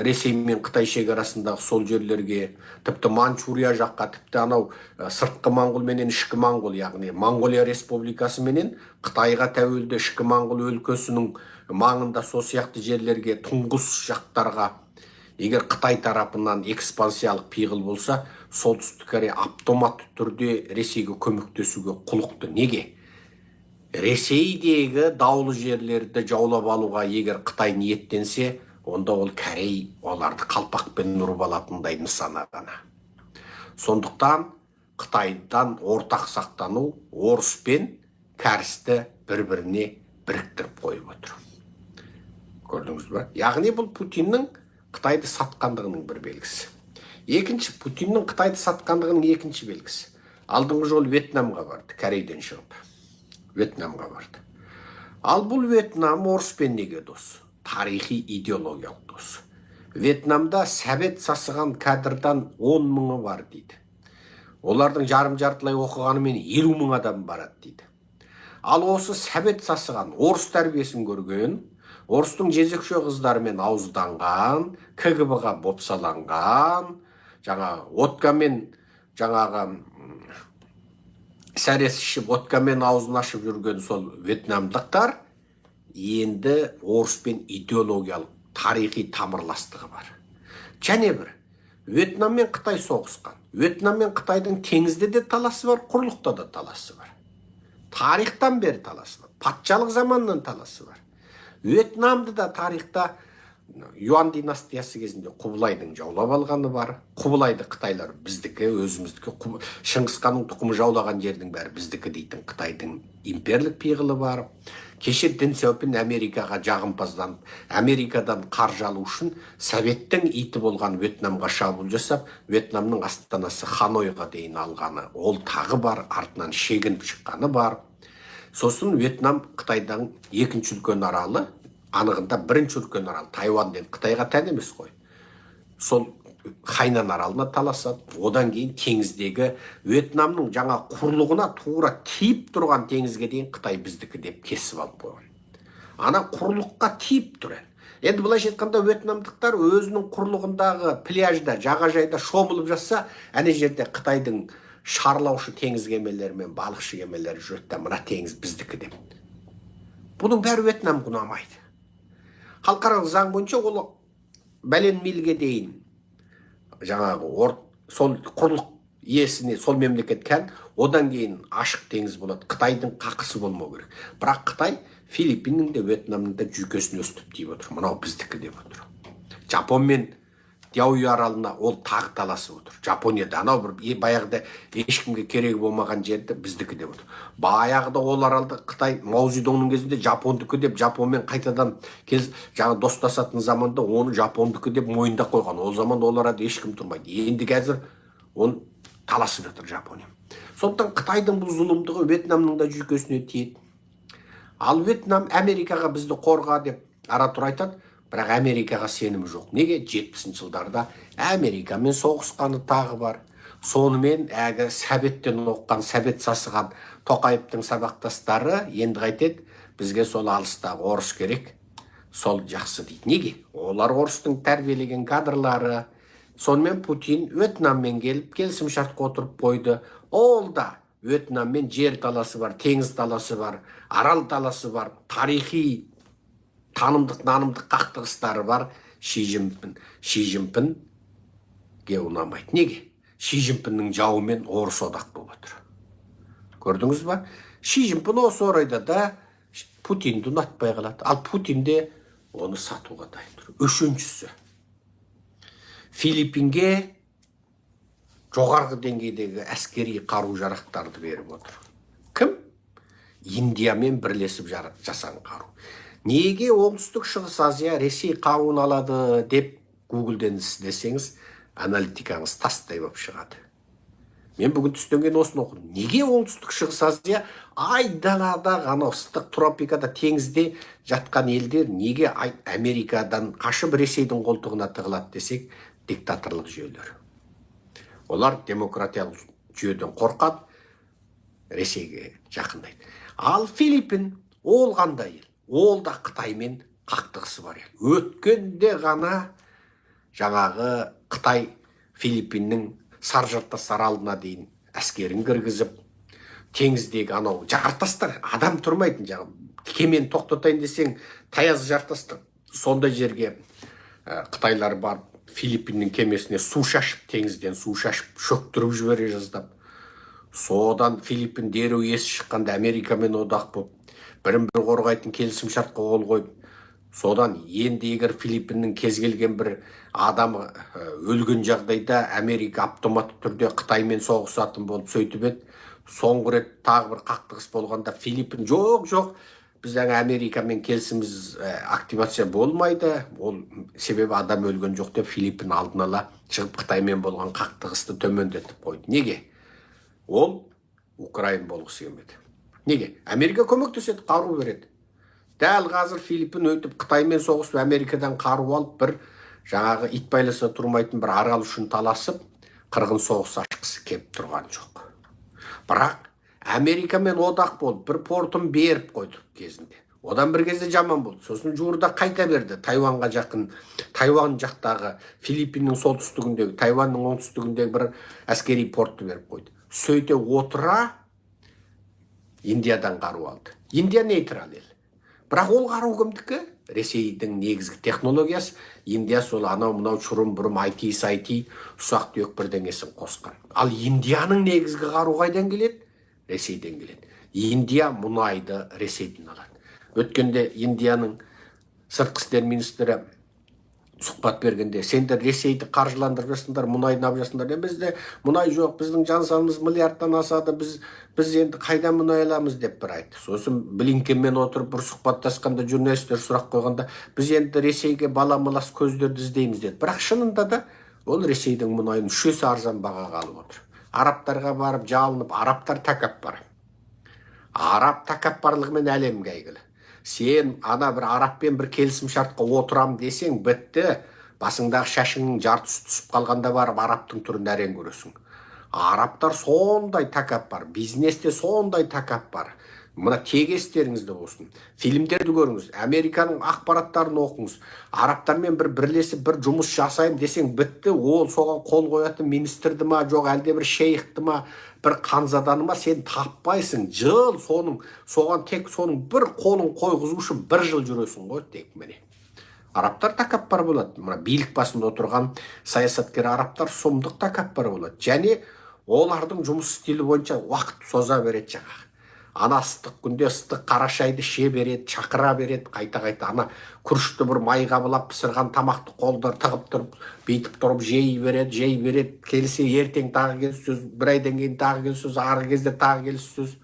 Ресей мен Қытай шекарасындағы сол жерлерге, тіпті Манчжурия жаққа, тіпті анау сыртқы Моңғол менен ішкі Моңғол, яғни Моңғолия республикасы менен Қытайға тәуелді ішкі Моңғол өлкесінің маңында сол сияқты жерлерге, тұңғыс жақтарға егер Қытай тарапынан экспансиялық пиғыл болса, солтүстік Корея автоматты түрде Ресейге көмектесуге құлықты. Неге? Ресейдегі даулы жерлерді жаулап алуға егер Қытай ниеттенсе, онда ол Корей оларды қалпақпен ұрып алатындай нысана ғана. Сондықтан Қытайдан ортақ сақтану орыс пен кәрісті бір-біріне біріктіріп қойып отыр. Көрдіңіз бе? Яғни бұл Путиннің Қытайды сатқандығының бір белгісі. Путиннің Қытайды сатқандығының екінші белгісі. Алдыңғы жол Вьетнамға барды, Корейден шығып. Вьетнамға барды. Ал бұл Вьетнам орыспен неге дос? Тарихи идеологиялық дос. Вьетнамда сәбет сасыған кадрдан 10 мыңы бар дейді. Олардың жарым-жартылай оқығанымен 50 мың адам барады дейді. Ал осы сәбет сасыған, орыс тәрбиесін көрген, орыстың жезөкше қыздарымен ауызданған, КГБ-ға бопсаланған, водкамен сәрес ішіп, водкамен аузын ашып жүрген сол вьетнамдықтар енді орыспен идеологиялық тарихи тамырластығы бар. Және бір, Вьетнам мен Қытай соғысқан. Вьетнам мен Қытайдың теңізде де таласы бар, құрлықта да таласы бар. Тарихтан бері таласы бар, патшалық заманнан таласы бар. Вьетнамды да тарихта Юан династиясы кезінде Құбылайдың жаулап алғаны бар. Құбылайды Қытайлар біздікі, өзіміздікі. Шыңғысханның тұқымы жаулаған жердің бәрі біздікі дейтін Қытайдың имперлік пиғылы бар. Кеше Дэн Сяопин Америкаға жағымпазданып, Америкадан қаржы алу үшін Советтің иті болған Вьетнамға шабуыл жасап, Вьетнамның астанасы Ханойға дейін алғаны, ол тағы бар, артынан шегініп шыққаны бар. Сосын Вьетнам Қытайдан екінші үлкен аралы, анығында бірінші үлкен арал, Тайван ден Қытайға тән емес қой. Сол Хайнан аралына таласады. Одан кейін теңіздегі Вьетнамның жаңа құрлығына тура тиіп тұрған теңізге дейін Қытай біздікі деп кесіп алып қойған. Ана құрлыққа тиіп тұр. Енді былайша айтқанда вьетнамдықтар өзінің құрлығындағы пляжда, жағажайда шомылып жатса, ана жерде Қытайдың шарлаушы теңіз кемелері мен балықшы кемелері жүрді, мына теңіз біздікі деп. Бұның бәрі Вьетнамға ұнамайды. Халықаралық заң бойынша ол бәлен мильге дейін сол құрлық иесіне сол мемлекет кән, одан кейін ашық теңіз болады. Қытайдың қақысы болмау керек. Бірақ Қытай Филиппиннің де Вьетнамның да жүйкесін өстіп дейіп отыр. Мынау біздікі деп отыр. Жапон мен Диауи аралына ол тағы таласып отыр. Жапонияда анау бір баяғыда ешкімге керегі болмаған жерді біздікі деп отыр. Баяғыда ол аралды Қытай Мао Цзедонның кезінде Жапондікі деп, Жапонмен қайтадан жаңа достасатын заманда оны Жапондікі деп мойындап қойған. Ол zaman ол арада ешкім тұрмайды. Енді қазір оны таласып жатыр Жапония. Сондықтан Қытайдың бұл зұлымдығы Вьетнамның да жүйкесіне тиеді. Ал Вьетнам Америкаға бізді қорға деп ара-тұра айтады, бірақ Америкаға сенімі жоқ. Неге? 70 жылдарда Америкамен соғысқаны тағы бар. Сонымен әгі сәбеттен оққан, сәбет сасыған Тоқаевтың сабақтастары енді қайтеді, бізге сол алыстағы орыс керек, сол жақсы дейді. Неге? Олар орыстың тәрбиелеген кадрлары. Сонымен Путин Вьетнаммен келіп, келісімшартқа отырып қойды. Ол да Вьетнаммен жер таласы бар, теңіз таласы бар, арал таласы бар, тарихи танымдық, нанымдық қақтығыстары бар. Ши Цзиньпинге ұнамайды. Неге? Ши Цзиньпиннің жауымен орыс одақ болып отыр. Көрдіңіз ба? Ши Цзиньпин осы орайда да Путинді ұнатпай қалады. Ал Путин де оны сатуға дайын тұр. Үшіншісі, Филиппинге жоғарғы деңгейдегі әскери қару-жарақтарды беріп отыр. Кім? Индиямен бірлесіп жасаған қару. Неге оңтүстік шығыс Азия Ресей қаруын алады деп Google-ден іздесеңіз, аналитикаңыз тастай болып шығады. Мен бүгін түстен кейін осыны оқыдым. Неге оңтүстік шығыс Азия айдалада ғана ыстық тропикада теңізде жатқан елдер неге Америкадан қашып Ресейдің қолтығына тығылады десек, диктаторлық жүйелер. Олар демократиялық жүйеден қорқады, Ресейге жақындайды. Ал Филиппин ол қандай ел? Ол да Қытаймен қақтығысы бар ел. Өткенде ғана жаңағы Қытай Филиппиннің Саржартас аралына дейін әскерін кіргізіп, теңіздегі анау жартастар, адам тұрмайтын жаңағы кемені тоқтатайын десең, таяз жартастар. Сондай жерге Қытайлар бар, Филиппиннің кемесіне су шашып, теңізден су шашып, шөктіріп жібере жаздап. Содан Филиппин дереу есі шыққанда Америкамен одақ болып, бірін-бір қорғайтын келісімшартқа қол қойып, содан енді егер Филиппиннің кез келген бір адамы өлген жағдайда Америка автоматты түрде Қытаймен соғысатын болып сөйтіп еді. Соңғы рет тағы бір қақтығыс болғанда Филиппин жоқ, біз Америкамен келісіміз активация болмайды, ол себебі адам өлген жоқ деп Филиппин алдын ала шығып Қытаймен болған қақтығысты төмендетіп қойды. Неге? Ол Украин болғысы келмеді. Неге? Америка көмектеседі, қару береді. Дәл қазір Филиппин өтіп Қытаймен соғысып, Америкадан қару алып, бір жаңағы ит байласа тұрмайтын бір арал үшін таласып, қырғын соғыс ашқысы келіп тұрған жоқ. Бірақ Америкамен одақ болып, бір портын беріп қойды кезінде. Одан бір кезде жаман болды. Сосын жуырда қайта берді. Тайванға жақын, Тайван жақтағы Филиппиннің солтүстігіндегі, Тайванның оңтүстігіндегі бір әскери портты беріп қойды. Сөйте отыра Индиядан қару алды. Индия нейтрал ел. Бірақ ол қару кімдікі? Ресейдің негізгі технологиясы. Индия сол анау-мынау шұрым-бұрым IT, ұсақ түйек бірдеңесін қосқан. Ал Индияның негізгі қару қайдан келеді? Ресейден келеді. Индия мұнайды Ресейден алады. Өткенде Индияның сыртқы істер министрі сұхбат бергенде, сендер Ресейді қаржыландырып жасыңдар, мұнайды алып жасыңдар. Бізде мұнай жоқ, біздің жан санымыз миллиардтан асады, біз енді қайдан мұнай аламыз деп бір айтты. Сосын Блинкенмен отырып бір сұхбаттасқанда журналистер сұрақ қойғанда, біз енді Ресейге баламалас көздерді іздейміз деді. Бірақ шынында да ол Ресейдің мұнайын үш есе арзан бағаға алып отыр. Арабтарға барып жалынып, арабтар тәкаппар. Араб тәкаппарлығымен әлемге әйгілі. Сен ана бір арабпен бір келісім шартқа отырам десең, бітті. Басыңдағы шашыңның жартысы түсіп қалғанда барып арабтың түрін әрең көресің. Арабтар сондай тәкаппар, бизнесте сондай тәкаппар. Мына тегестеріңізді болсын. Фильмдерді көріңіз, Американың ақпараттарын оқыңыз. Арабтармен бірлесіп бір жұмыс жасайым десең, бітті. Ол соған қол қоятын министрді ма, жоқ әлде бір шейхті ма, бір қанзаданы ма, сен таппайсың. Жыл соған тек соның бір қолын қойғызу үшін бір жыл жүресің ғой, тек міне. Арабтар тәкаппар болады. Мына билік басында отырған саясаткер арабтар сұмдық тәкаппар болады. Және олардың жұмыс стилі бойынша уақыт соза береді жаңағы. ана ыстық күнде ыстық қара шайды іше береді, шақыра береді, қайта ана күрішті бір майға былап пісірған тамақты қолдар тығып тұрып, бүйтіп тұрып жей береді, келсе ертең тағы келіссөз, бір айдан кейін тағы келіссөз, арғы кезде тағы келіссөз.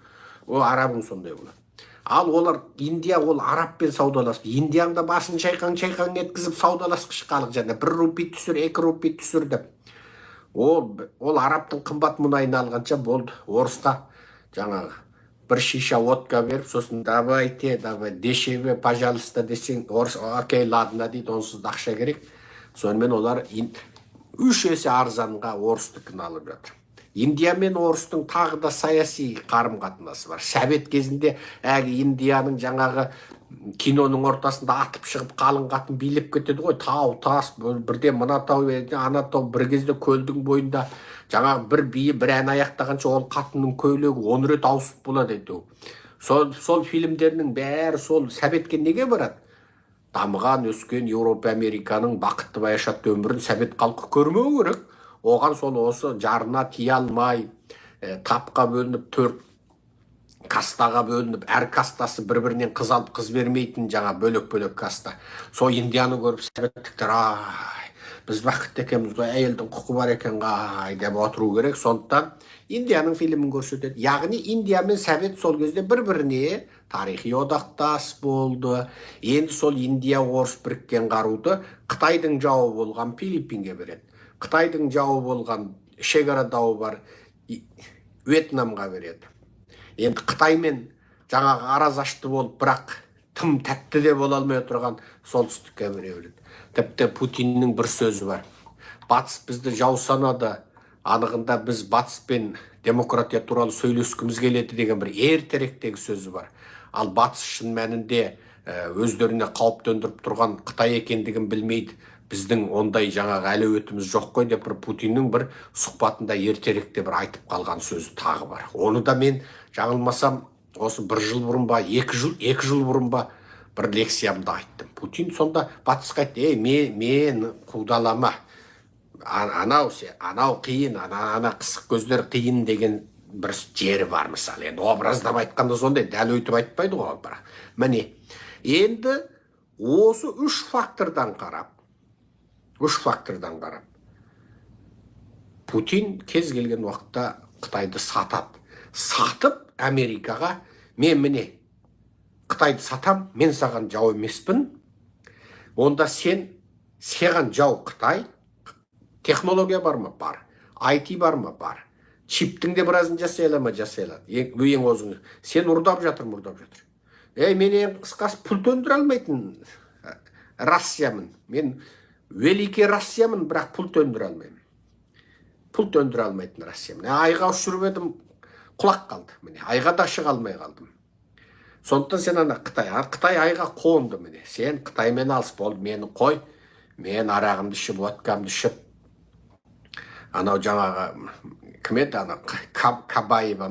О, арабың сондай болады. Ал олар Индия ол арабпен саудаласып, Индияның да басын шайқан еткізіп саудаласқыш халық және 1 рупий түсір, 2 рупий түсір деп. Ол арабтың қымбат мұнайын алғанша болды. Орысқа жаңағы бір шиша водка беріп, сосын давайте, дешеве, пожалуйста десең, орыс окей, ладно дейді, онсыз ақша керек. Сонымен олар 3 есе арзанға орыстікін алып жатыр. Индия мен орыстың тағы да саяси қарым-қатынасы бар. Совет кезінде Индияның жаңағы киноның ортасында атып шығып қалың қатын билеп кетеді ғой. Тау, тас, бірде мына тау, ана тау, бір кезде көлдің бойында жаңағы бір биі бір ән аяқтағанша ол қатынның көйлегі 10 рет ауысып болады әйтеу. Сол фильмдерінің бәрі сол Советке неге барады? Дамыған өскен Еуропа, Американың бақытты баяшатты өмірін Совет халқы көрмеу керек. Оған сол осы жарына тие алмай, тапқа бөлініп, 4 кастаға бөлініп, әр кастасы бір-бірінен қыз алып қыз бермейтін жаңа бөлек-бөлек каста. Сол Индияны көріп советтіктер, біз бақытты екенбіз ғой, әйелдің құқы бар екен ғой деп отыру керек. Сондықтан Индияның фильмін көрсетеді. Яғни Индия мен Совет сол кезде бір-біріне тарихи одақтас болды. Енді сол Индия орыс біріккен қаруды Қытайдың жауы болған Филиппинге береді. Қытайдың жауы болған шекара дауы бар Вьетнамға береді. Енді Қытаймен жаңағы аразашты болып, бірақ тым тәтті де бола алмай отырған солтүстікке береді. Тіпті Путиннің бір сөзі бар. Батыс бізді жау санады, анығында біз батыспен демократия туралы сөйлескіміз келеді деген бір ертеректегі сөзі бар. Ал батыс шын мәнінде өздеріне қауіп төндіріп тұрған Қытай екендігін білмейді. Біздің ондай жаңағы әлеуетіміз жоқ қой деп бір Путиннің бір сұхбатында ертеректе бір айтып қалған сөзі тағы бар. Оны да мен жаңылмасам осы 1 жыл бұрын ба, 2 жыл бұрын ба бір лекциямда айттым. Путин сонда батысқа айтты, мен қудалама, анау қиын, ана қысық көздер қиын деген бір жері бар мысалы. Енді образдап айтқанда сондай, дәл өйтіп айтпайды ғой бірақ. Міне, енді осы 3 фактордан қарап, Путин кез келген уақытта Қытайды сатады. Сатып Америкаға, міне Қытайды сатам, мен саған жау емеспін. Онда саған жау Қытай. Технология бар ма? Бар. IT бар ма? Бар. Чиптің де біразын жасай ала ма? Жасай алады. Ең озың. Сен ұрдап жатыр. Мен ең қысқасы пұл төндіре алмайтын Россиямын. Мен Великий Россиямын, бірақ пұл төндіре алмаймын. Пұл төндіре алмайтын Россиямын. Айға ұшырып едім, құлақ қалды. Міне, айға да шыға алмай қалдым. Сондықтан сен ана Қытай айға қонды міне. Сен Қытаймен алыс болды, мені қой. Мен арағымды ішіп, водкамды ішіп. Анау жаңағы кім еді ана Хабаева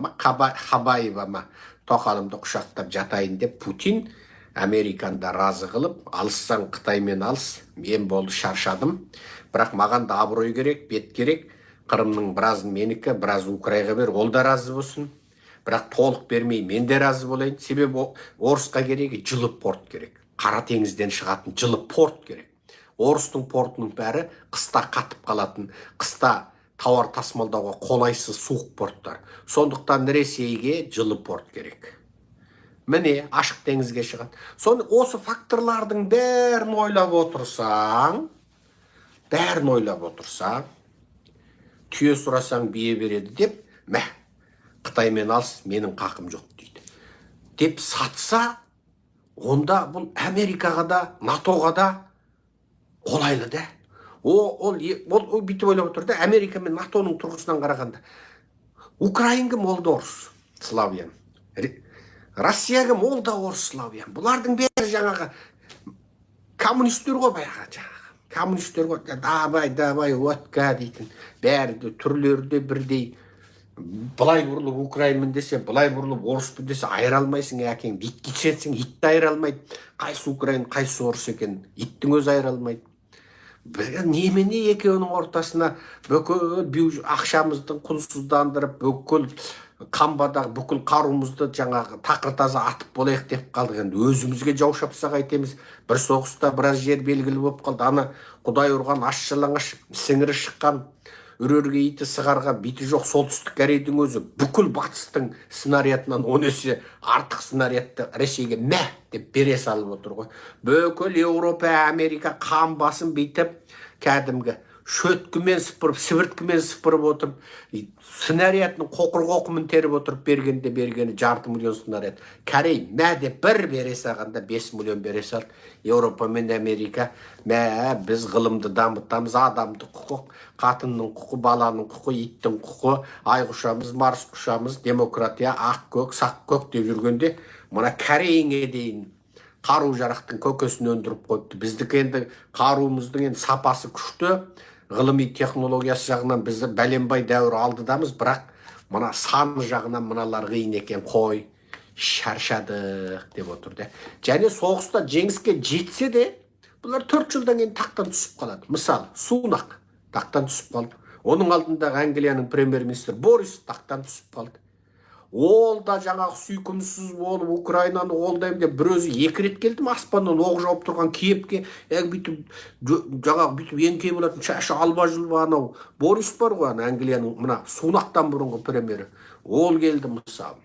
ма тоқалымды құшақтап жатайын деп Путин Американда разы қылып, алыссаң Қытаймен алыс, мен болды шаршадым. Бірақ маған да абырой керек, бет керек. Қырымның біразын менікі, біраз Украинаға бер, ол да разы болсын. Бірақ толық бермей, мен де разы болайын. Себебі орысқа керек жылы порт керек. Қара теңізден шығатын жылы порт керек. Орыстың портының бәрі қыста қатып қалатын, қыста тауар тасымалдауға қолайсыз суық порттар. Сондықтан Ресейге жылы порт керек. Міне, ашық теңізге шығады. Соны осы факторлардың бәрін ойлап отырсаң, түйе сұрасаң бие береді деп, Қытаймен алыс, менің қақым жоқ дейді. Деп сатса, онда бұл Америкаға да, НАТОға да қолайлы да. Ол бүйтіп ойлап отыр да, Америка мен НАТОның тұрғысынан қарағанда. Украин кім? Ол да орыс, славян. Россия кім? Ол да орыс, славян. Бұлардың бәрі жаңағы коммунистер ғой баяғы жаңағы. Коммунистер ғой, давай, водка дейтін. Бәрі түрлері де бірдей. Бұлай бұрылып Украинмін десе, бұлай бұрылып орыспын десе, айыра алмайсың әкең. Ит кетсең, итті айыра алмайды. Қайсы Украин, қайсы орыс екен, иттің өзі айыра алмайды. Немене екеуінің ортасына бүкіл ақшамыздың құнсыздандырып, бүкіл Қамбадағы бүкіл қаруымызды жаңағы тақыр таза атып болайық деп қалдық. Енді өзімізге жау шапсақ айтеміз. Бір соғыста біраз жер белгілі болып қалды. Ана Құдай ұрған аш жалаңаш сіңірі шыққан үрерге иті сығарға биті жоқ солтүстік Корейдің өзі бүкіл батыстың снарядынан 10 есе артық снарядты Ресейге мә деп бере салып отыр ғой. Бүкіл Еуропа, Америка қан басын бүйтіп кәдімгі шөткімен сыпырып, сібірткімен сыпырып отырып, снарядтың қоқыр-қоқымын теріп отырып бергені 500 миллион снаряд. Корей мә деп бір бере салғанда 5 миллион бере салды. Еуропа мен Америка мә біз ғылымды дамытамыз, адамды құқық, қатынның құқы, баланың құқы, иттің құқы, ай құшамыз, Марс құшамыз, демократия, ақ көк, сақ көк деп жүргенде, мына Корейге дейін қару жарақтың көкесін өндіріп қойыпты. Біздікі енді қаруымыздың енді сапасы күшті, ғылыми технологиясы жағынан бізді бәленбай дәуір алдыдамыз, бірақ мына саны жағынан мыналар қиын екен, қой, шаршадық деп отырды. Және соғыста жеңіске жетсе де, бұлар 4 жылдан кейін тақтан түсіп қалады. Мысалы, Сунак тақтан түсіп қалды. Оның алдындағы Англияның премьер-министрі Борис тақтан түсіп қалды. Ол да жаңағы сүйкімсіз болып Украинаны қолдаймын деп бір өзі 2 рет келді ме, аспаннан оқ жауып тұрған Киевке, бүйтіп жаңағы бүйтіп еңкей болатын шашы алба жұлба анау Борис бар ғой, Англияның мына Сунақтан бұрынғы премьері. Ол келді мысалы.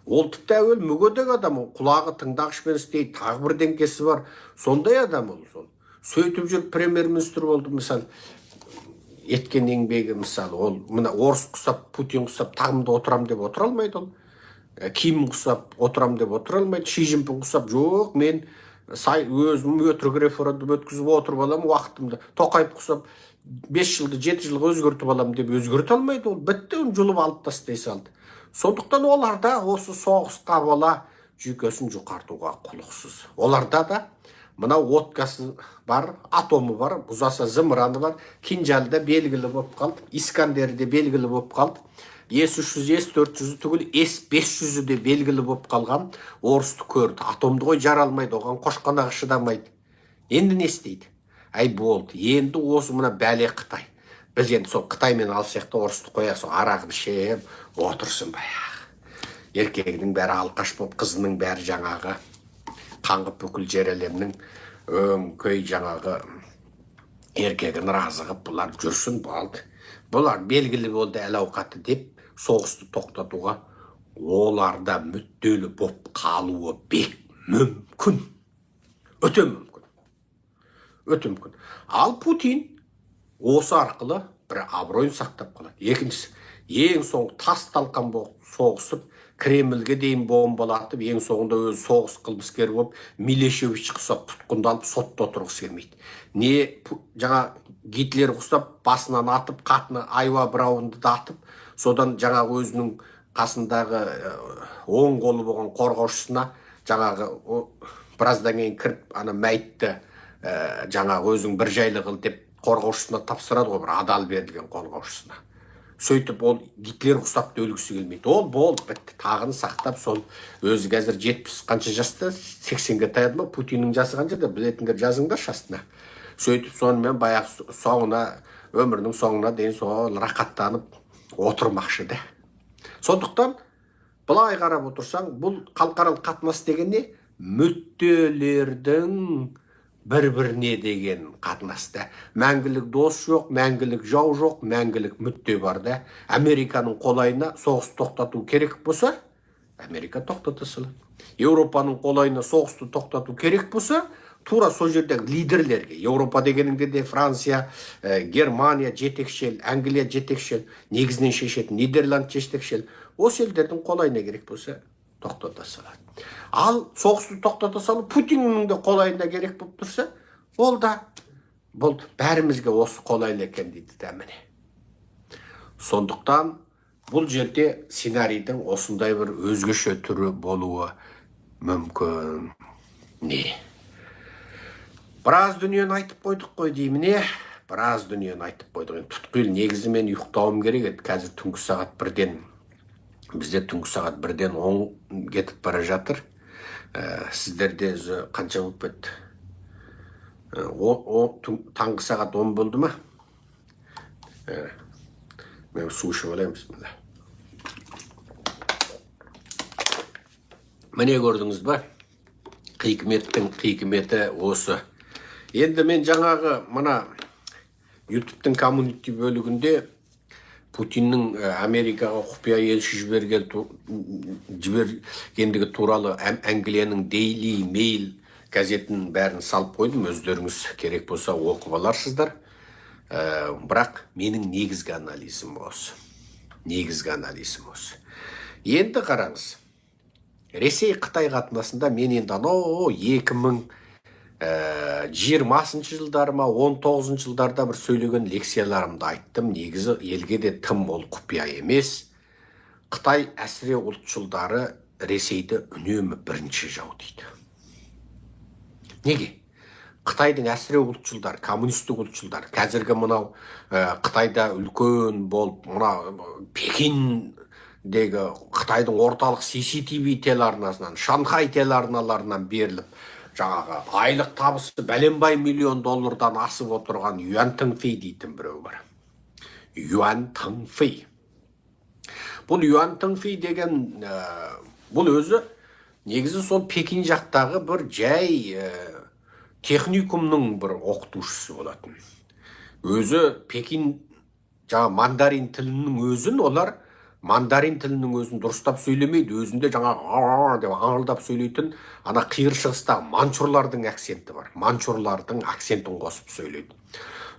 Ол тіпті әуел мүгедек адам, құлағы тыңдағышпен істейді, тағы бір деңкесі бар. Сондай адам ол. Сөйтіп жүріп премьер-министр болды мысалы. Еткен еңбегі мысалы, ол мына орыс құсап, Путин құсап, тағымда отырам деп отыра алмайды ол. Ким құсап, отырам деп отыра алмайды. Ши Цзиньпин құсап, жоқ, мен өзім өтірік референдум өткізіп отырып алам уақытымды. Тоқаев құсап, 5 жылды 7 жылға өзгертіп алам деп өзгерте алмайды ол. Бітті, оны жұлып алып тастай салды. Сондықтан оларда осы соғысқа бола жүйкесін жұқартуға құлықсыз. Оларда да мына откасы бар, атомы бар, бұзаса зымыраны бар, кинжалда белгілі болып қалды, Искандерде белгілі болып қалды, С-300, С-400 түгіл, С-500 де белгілі болып қалған орысты көрді. Атомды ғой жара алмайды, оған қошқанағы шыдамайды. Енді не істейді? Әй болды, енді осы мына бәле Қытай. Біз енді сол Қытаймен алсақ та орысты қоясың, арағын ішеп отырсын баяғы. Еркегінің бәрі алқаш болып, қызының бәрі жаңағы қаңғып бүкіл жер әлемнің көй жаңағы еркегін разығып бұлар жүрсін болды. Бұлар белгілі болды әл ауқаты деп соғысты тоқтатуға оларда мүдделі боп қалуы бек мүмкін. Өте мүмкін. Өте мүмкін. Ал Путин осы арқылы бір абыройын сақтап қалады. Екіншісі, ең соңғы тас талқан болып соғысып, Кремльге дейін бомбалатып, ең соңында өзі соғыс қылмыскер болып, Милешевич құсап тұтқындалып, сотта отырғысы келмейді. Не жаңа Гитлер құсап, басынан атып, қатыны айва браунды да атып, содан жаңағы өзінің қасындағы оң қолы болған қорғаушысына жаңағы біраздан кейін кіріп, ана мәйітті жаңағы өзің бір жайлы қыл деп қорғаушысына тапсырады ғой, бір адал берілген қорғаушысына. Сөйтіп ол Гитлер құсап өлгісі келмейді. Ол болды, бітті, тағын сақтап, сол өзі қазір 70 қанша жаста, 80-ге таяды ма, Путиннің жасы қанша да білетіндер жазыңдар шастына. Сөйтіп сонымен баяғы соңына, өмірінің соңына дейін сол рақаттанып отырмақшы да. Сондықтан былай қарап отырсаң, бұл халықаралық қатынас деген не? Мүдделердің бір-біріне деген қатынаста. Мәңгілік дос жоқ, мәңгілік жау жоқ, мәңгілік мүдде бар да. Американың қолайына соғыс тоқтату керек болса, Америка тоқтата салады. Еуропаның қолайына соғысты тоқтату керек болса, тура сол жердегі лидерлерге, Еуропа дегеніңде де Франция, Германия жетекшел, Англия жетекшел, негізінен шешетін Нидерланд жетекшел, осы елдердің қолайына керек болса, тоқтата салады. Ал соғысты тоқтата салу Путиннің де қолайына керек болып тұрса, ол да болды, бәрімізге осы қолайлы екен дейді да міне. Сондықтан бұл жерде сценарийдің осындай бір өзгеше түрі болуы мүмкін. Не? Біраз дүниені айтып қойдық қой дейміне, біраз дүниені айтып қойдық. Тұтқиыл негізі мен ұйықтауым керек еді, қазір түнгі сағат 1-ден, бізде түнгі сағат 1-ден 10 кетіп бара жатыр. Сіздерде қанша болып кетті? Таңғы сағат 10 болды ма? Мен су ішіп алайын, бісміллә. Міне көрдіңіз ба? Хикметтің хикметі осы. Енді мен жаңағы мына YouTube'тың коммунити бөлігінде Путиннің Америкаға құпия елші жібергендігі туралы Англияның Daily Mail газетін бәрін салып қойдым. Өздеріңіз керек болса оқып аларсыздар. Бірақ менің негізгі анализім осы. Енді қараңыз. Ресей-Қытай қатынасында мен енді 2020 жылдар ма 19 жылдарда бір сөйлеген лекцияларымды айттым. Негізі елге де тым ол құпия емес. Қытай әсіре ұлтшылдары Ресейді үнемі бірінші жау дейді. Неге? Қытайдың әсіре ұлтшылдар, коммунистік ұлтшылдар, қазіргі мынау Қытайда үлкен болып, мына Пекиндегі Қытайдың орталық CCTV телеарнасынан, Шанхай телеарналарынан беріліп, жаңағы айлық табысы бәленбай $1 миллион асып отырған Юан Тыңфей дейтін біреу бар. Юан Тыңфей. Бұл Юан Тыңфей деген, бұл өзі негізі сол Пекин жақтағы бір жай техникумның бір оқытушысы болатын. Өзі Пекин жаңа мандарин тілінің өзін, олар мандарин тілінің өзін дұрыстап сөйлемейді. Өзінде жаңа деп аңылдап сөйлейтін ана қиыр шығыстағы манчурлардың акценті бар. Манчурлардың акцентін қосып сөйлейді.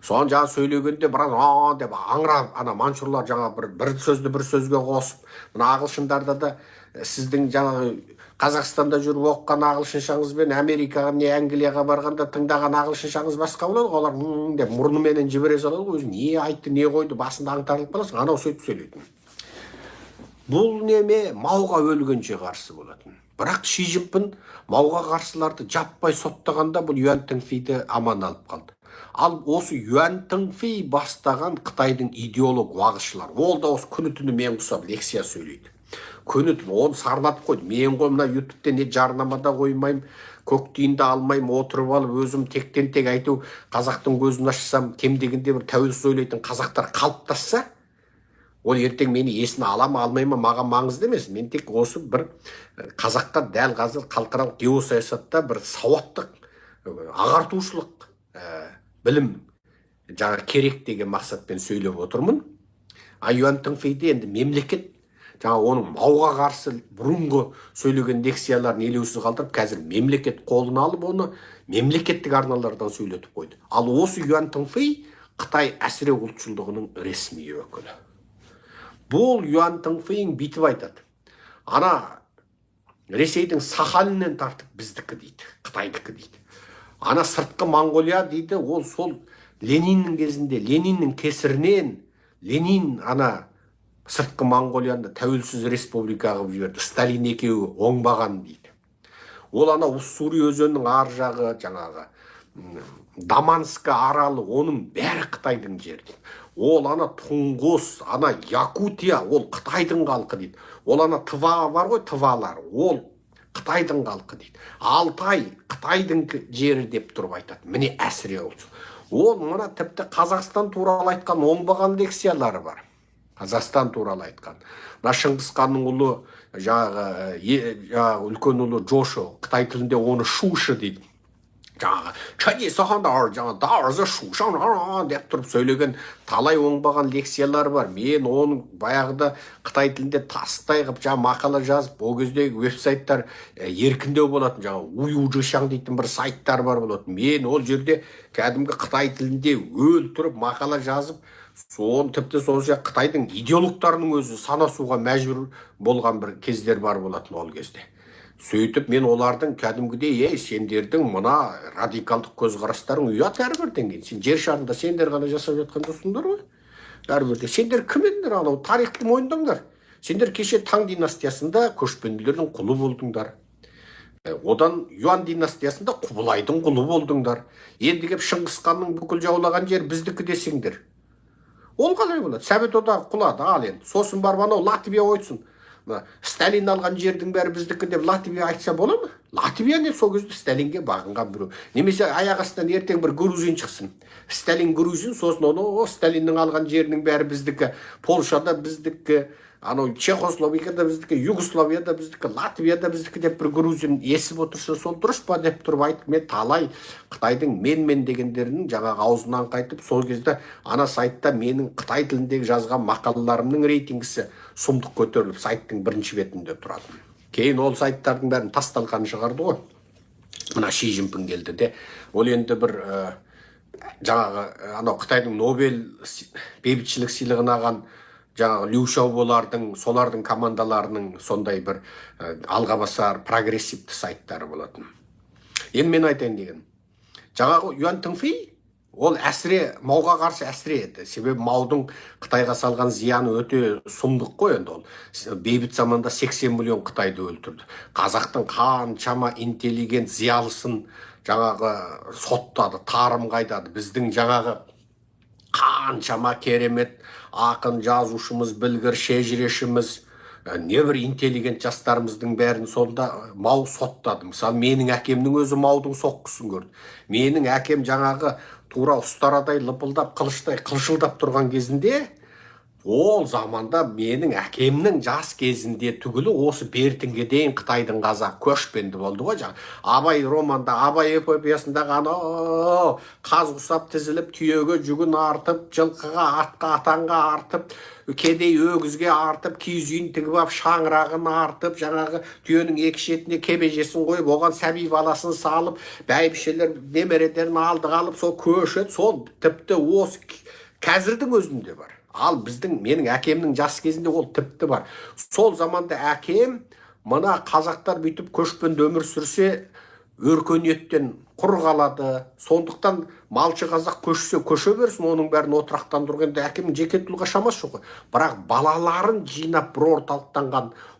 Соған жаңа сөйлегенде біраз деп аңырап, ана манчурлар жаңа бір сөзді бір сөзге қосып, мына ағылшындарда да сіздің жаңа Қазақстанда жүріп оқыған ағылшыншаңызбен Америкаға не Англияға барғанда тыңдаған ағылшыншаңыз басқа болады. Олар деп мұрнымен жібере салады. Өзі не айтты, не қойды, басында аңтарылып қаласың. Анау сөйтіп сөйлейтін. Бұл неме Мауға өлгенше қарсы болатын. Бірақ Ши Цзиньпин Мауға қарсыларды жаппай соттағанда бұл Юан Тыңфейді аман алып қалды. Ал осы Юан Тыңфей бастаған Қытайдың идеолог уағызшылар. Ол да осы күні түні мен құсап лекция сөйлейді. Күні түні оны сарнатып қойды. Мен мына YouTube'те не жарнамада қоймайым, көктейінді алмайым, отырып алып өзім тектен тек айту, қазақтың көзін ашсам, кем дегенде бір тәуелсіз ойлайтын қазақтар қалыптасса, ол ертең мені есіне алама алмайма маған маңызды емес. Мен тек осы бір қазаққа дәл қазір халықаралық геосаясатта бір сауаттық, ағартушылық білім жаңа керек деген мақсатпен сөйлеп отырмын. Юан Тыңфейде енді мемлекет жаңа оның Мауға қарсы бұрынғы сөйлеген лекцияларын елеусіз қалдырып, қазір мемлекет қолына алып, оны мемлекеттік арналардан сөйлетіп қойды. Ал осы Юан Тыңфей Қытай әсіре ұлтшылдығының ресми өкілі. Бұл Юан Тыңфейң бүйтіп айтады. Ана Ресейдің Сахалиннен тартып біздікі дейді, Қытайдікі дейді. Ана сыртқы Монғолия дейді, ол сол Лениннің кезінде, Лениннің кесірінен Ленин ана сыртқы Монғолияны тәуелсіз республика қылып жіберді. Сталин екеуі оңбаған дейді. Ол ана Уссури өзенінің ар жағы, жаңағы Даманска аралы, оның бәрі Қытайдың жері. Ол ана Тұңғыс, ана Якутия, ол Қытайдың халқы дейді. Ол ана Тыва бар ғой, Тывалар, ол Қытайдың халқы дейді. Алтай Қытайдың жері деп тұрып айтады. Міне әсіре олшы. Ол мына тіпті Қазақстан туралы айтқан оңбаған лекциялары бар. Қазақстан туралы айтқан. Мына Шыңғысханның ұлы, жаңағы үлкен ұлы Жошо, Қытай тілінде оны Шушы дейді. Жаңағы Чади Сахандар, жаңағы Дарзы Шушан деп тұрып сөйлеген талай оңбаған лекциялар бар. Мен оның баяғыда Қытай тілінде тастай қып жаңа мақала жазып, ол кездегі веб-сайттар еркіндеу болатын. Жаңағы Уйужишаң дейтін бір сайттар бар болатын. Мен ол жерде кәдімгі Қытай тілінде өлтіріп мақала жазып, соны тіпті сол жақ Қытайдың идеологтарының өзі санасуға мәжбүр болған бір кездер бар болатын ол кезде. Сөйтіп мен олардың кәдімгідей, сендердің мына радикалдық көзқарастарың ұят әрбірден кейін. Сен жер шарында сендер ғана жасап жатқан жоқсыңдар ғой. Әрбірде. Сендер кім едіңдер, анау тарихты мойындаңдар. Сендер кеше Таң династиясында көшпенділердің құлы болдыңдар. Одан Юан династиясында Құбылайдың құлы болдыңдар. Енді кеп Шыңғысханның бүкіл жаулаған жер біздікі десеңдер. Ол қалай болады? Совет одағы құлады, ал енді. Сосын барып анау Латвия ойсын. Сталин алған жердің бәрі біздікі деп Латвия айтса бола ма? Латвия не сол кезде Сталинге бағынған біреу. Немесе аяқ астынан ертең бір грузин шықсын. Сталин грузин, сосын оны Сталиннің алған жерінің бәрі біздікі. Польшада біздікі, анау Чехословакияда біздікі, Югославияда біздікі, Латвияда біздікі деп бір грузин есіп отырса, сол дұрыс па деп тұрып айтып, мен талай Қытайдың мен дегендерінің жаңағы аузынан қайтып, сол кезде ана сайтта менің Қытай тіліндегі жазған мақалаларымның рейтингісі сұмдық көтеріліп, сайттың бірінші бетінде тұратын. Кейін ол сайттардың бәрін тасталған шығарды ғой. Мына Ши Цзиньпин келді де, ол енді бір жаңағы анау Қытайдың Нобель бейбітшілік сыйлығын алған жаңағы Лю Шаоболардың, солардың командаларының сондай бір алға басар прогрессивті сайттары болатын. Енді мен айтайын деген, жаңағы Юан Тыңфей ол әсіре мауға қарсы әсіре еді. Себебі маудың Қытайға салған зияны өте сұмдық қой. Енді ол бейбіт заманда 80 миллион Қытайды өлтірді. Қазақтың қаншама интеллигент зиялысын жаңағы соттады, тарым қайдады. Біздің жаңағы қаншама керемет ақын, жазушымыз, білгір, шежірешіміз, небір интеллигент жастарымыздың бәрін сонда мау соттады. Мысалы, менің әкемнің өзі маудың соққысын көрді. Менің әкем жаңағы тура ұстарадай лыпылдап, қылыштай қылшылдап тұрған кезінде, ол заманда менің әкемнің жас кезінде түгілі осы бертінге дейін Қытайдың қазақ көшпенді болды ғой. Абай романда, Абай эпопеясындағы анау қаз құсап тізіліп, түйеге жүгін артып, жылқыға, атқа, атанға артып, кедей өгізге артып, киіз үйін тігіп алып, шаңырағын артып, жаңағы түйенің екі шетіне кебежесін қойып, оған сәби баласын салып, бәйбішелер немерелерін алдыға алып, сол көшет, сол тіпті осы қазірдің өзінде бар. Ал біздің, менің әкемнің жас кезінде ол тіпті бар. Сол заманда әкем, мына қазақтар бүйтіп көшпенді өмір сүрсе, өркениеттен құр қалады. Сондықтан малшы қазақ көшсе көше берсін, оның бәрін отырақтандырғанда әкемнің жеке тұлға шамасы жоқ. Бірақ балаларын жинап бір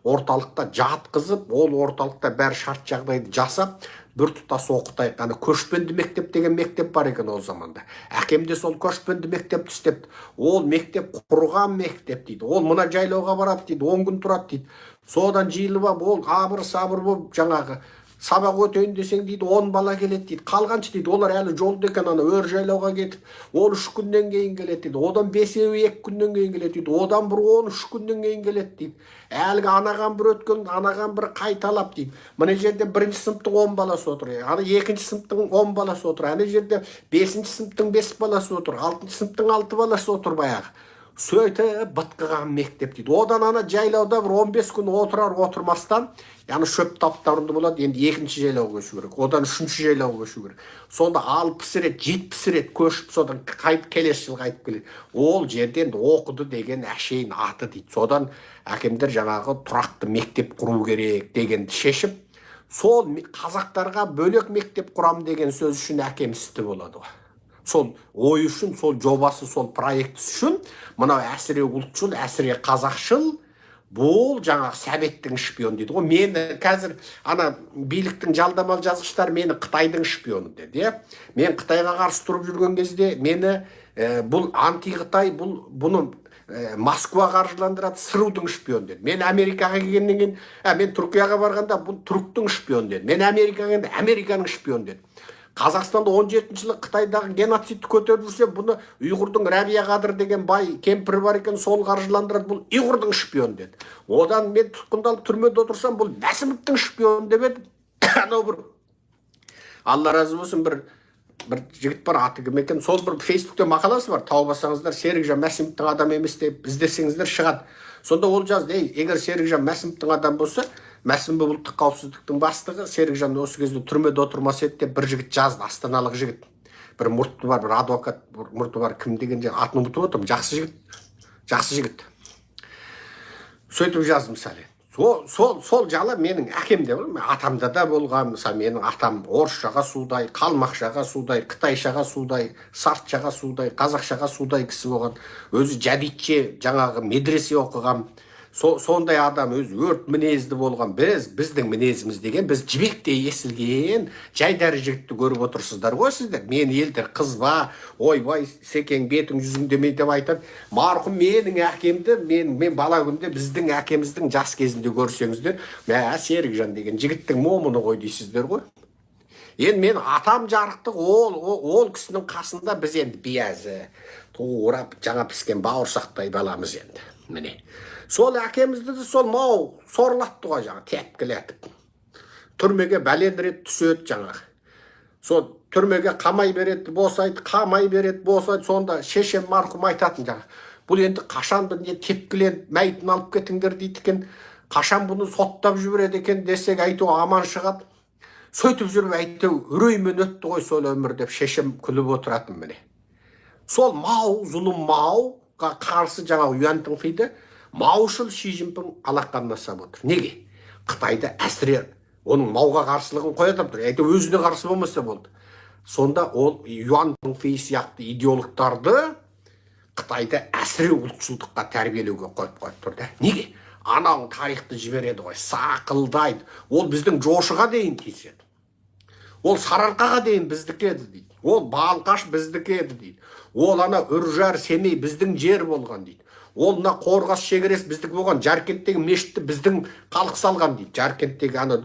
орталықта жатқызып, ол орталықта бәрі шарт жағдайды жасап, бір тұтас оқытайық. Ана көшпенді мектеп деген мектеп бар екен ол заманда. Әкем де сол көшпенді мектепті істепті. Ол мектеп құрған мектеп дейді. Ол мына жайлауға барады дейді, 10 күн тұрады дейді. Содан жиылып алып, ол абыр-сабыр болып жаңағы сабақ өтейін десең дейді, 10 бала келеді дейді. Қалғаншы дейді, олар әлі жолда екен, ана өр жайлауға кетіп, ол 3 күннен кейін келеді дейді. Одан 5-еуі 2 күннен кейін келеді дейді. Одан бір 13 күннен кейін келеді дейді. Әлгі анаған бір өткен, анаған бір қайталап дейді. Мына жерде 1-ші сыныптың 10 баласы отыр. Ана 2-ші сыныптың 10 баласы отыр. Ана жерде 5-ші сыныптың 5 баласы отыр. 6-ші сыныптың 6 баласы отыр баяғы. Сөйтіп бытқыған мектеп дейді. Одан ана жайлауда бір 15 күн отырмастан, яғни шөп таптарында болады, енді 2-ші жайлауға көшу керек. Одан 3-ші жайлауға көшу керек. Сонда 60 рет, 70 рет көшіп, содан келесі жыл қайтып келеді. Ол жерден оқыды деген әшейін аты дейді. Содан әкемдер жаңағы тұрақты мектеп құру керек дегенді шешіп, сол қазақтарға бөлек мектеп құрам деген сөз үшін әкем істі болады ғой. Сол ой үшін, сол жобасы, сол проект үшін, мынау әсіре ұлтшыл, әсіре қазақшыл, бұл жаңағы сәбеттің шпион дейді ғой. Мені қазір ана биліктің жалдамалы жазғыштар мені Қытайдың шпионы деді. Мен Қытайға қарсы тұрып жүрген кезде мені бұл анти-Қытай, бұны Москва қаржыландырады, сырудың шпион деді. Мен Америкаға келгеннен кейін, мен Түркияға барғанда бұл түріктің шпион деді. Мен Америкаға келгенде Американың шпион деді. Қазақстанда 17 жылы Қытайдағы геноцидті көтеріп жүрсе, бұны ұйғырдың Рәбия Қадыр деген бай кемпір бар екен, сол қаржыландырады, бұл ұйғырдың шпион деді. Одан мен тұтқындалып түрмеде отырсам, бұл Мәсімовтің шпион деп еді. Анау бір Алла разы болсын, бір жігіт бар, аты кім екен, сол бір Фейсбукте мақаласы бар, тауып алсаңыздар, Серікжан Мәсімовтің адам емес деп іздесеңіздер шығады. Сонда ол жазды, егер Серікжан Мәсімовтің адам болса, Мәсімов ұлттық қауіпсіздіктің бастығы, Серікжан осы кезде түрмеде отырмас еді деп бір жігіт жазды, астаналық жігіт. Бір мұрты бар, бір адвокат мұрты бар, кім деген атын ұмытып отырмын, жақсы жігіт. Сөйтіп жазды мысалы. Сол жала менің әкемде бол, атамда да болған, мысалы менің атам орысшаға судай, қалмақшаға судай, қытайшаға судай, сартшаға судай, қазақшаға судай кісі болған. Өзі жәдитше жаңағы медресе оқыған. Сондай адам өзі өрт мінезді болған. Біздің мінезіміз деген, біз жібектей есілген жайдары жігітті көріп отырсыздар ғой сіздер. Мен елдер қызба, ойбай, секең бетің жүзің демей деп айтады. Марқұм менің әкемді, мен бала күнде біздің әкеміздің жас кезінде көрсеңіздер, Серікжан деген жігіттің момыны ғой дейсіздер ғой. Енді мен атам жарықтық, ол кісінің қасында біз енді биязы, турап, жаңа піскен бауырсақтай баламыз енді. Міне. Сол әкемізді де сол мау сорлатты ғой жаңа тепкілетіп. Түрмеге бәлен рет түседі жаңағы. Сол түрмеге қамай береді, босайды, қамай береді, босайды. Сонда шешем марқұм айтатын жаңа. Бұл енді қашан не тепкіленіп мәйітін алып кетіңдер дейді екен. Қашан бұны соттап жібереді екен десек айту аман шығады. Сөйтіп жүріп әйтеу үреймен өтті ғой сол өмір деп шешем күліп отыратын міне. Сол мау, зұлым мауға қарсы жаңағы Юантың қиды, маушыл Ши Цзиньпин алақанына отыр. Неге? Қытайда әсірер оның мауға қарсылығын қоятып тұр. Әйтеу өзіне қарсы болмаса болды. Сонда ол Юантың сияқты идеологтарды Қытайда әсіре ұлтшылдыққа тәрбиелеуге қойып тұрды. Неге? Анауың тарихты жібереді ғой, сақылдайды. Ол біздің жошыға дейін тиіседі. Ол Сарыарқаға дейін біздікі еді дейді. Ол Балқаш біздікі еді дейді. Ол ана Үржар, Семей біздің жер болған дейді. Ол мына Қорғас шекарасы біздікі болған. Жаркенттегі мешітті біздің халық салған дейді. Жаркенттегі ана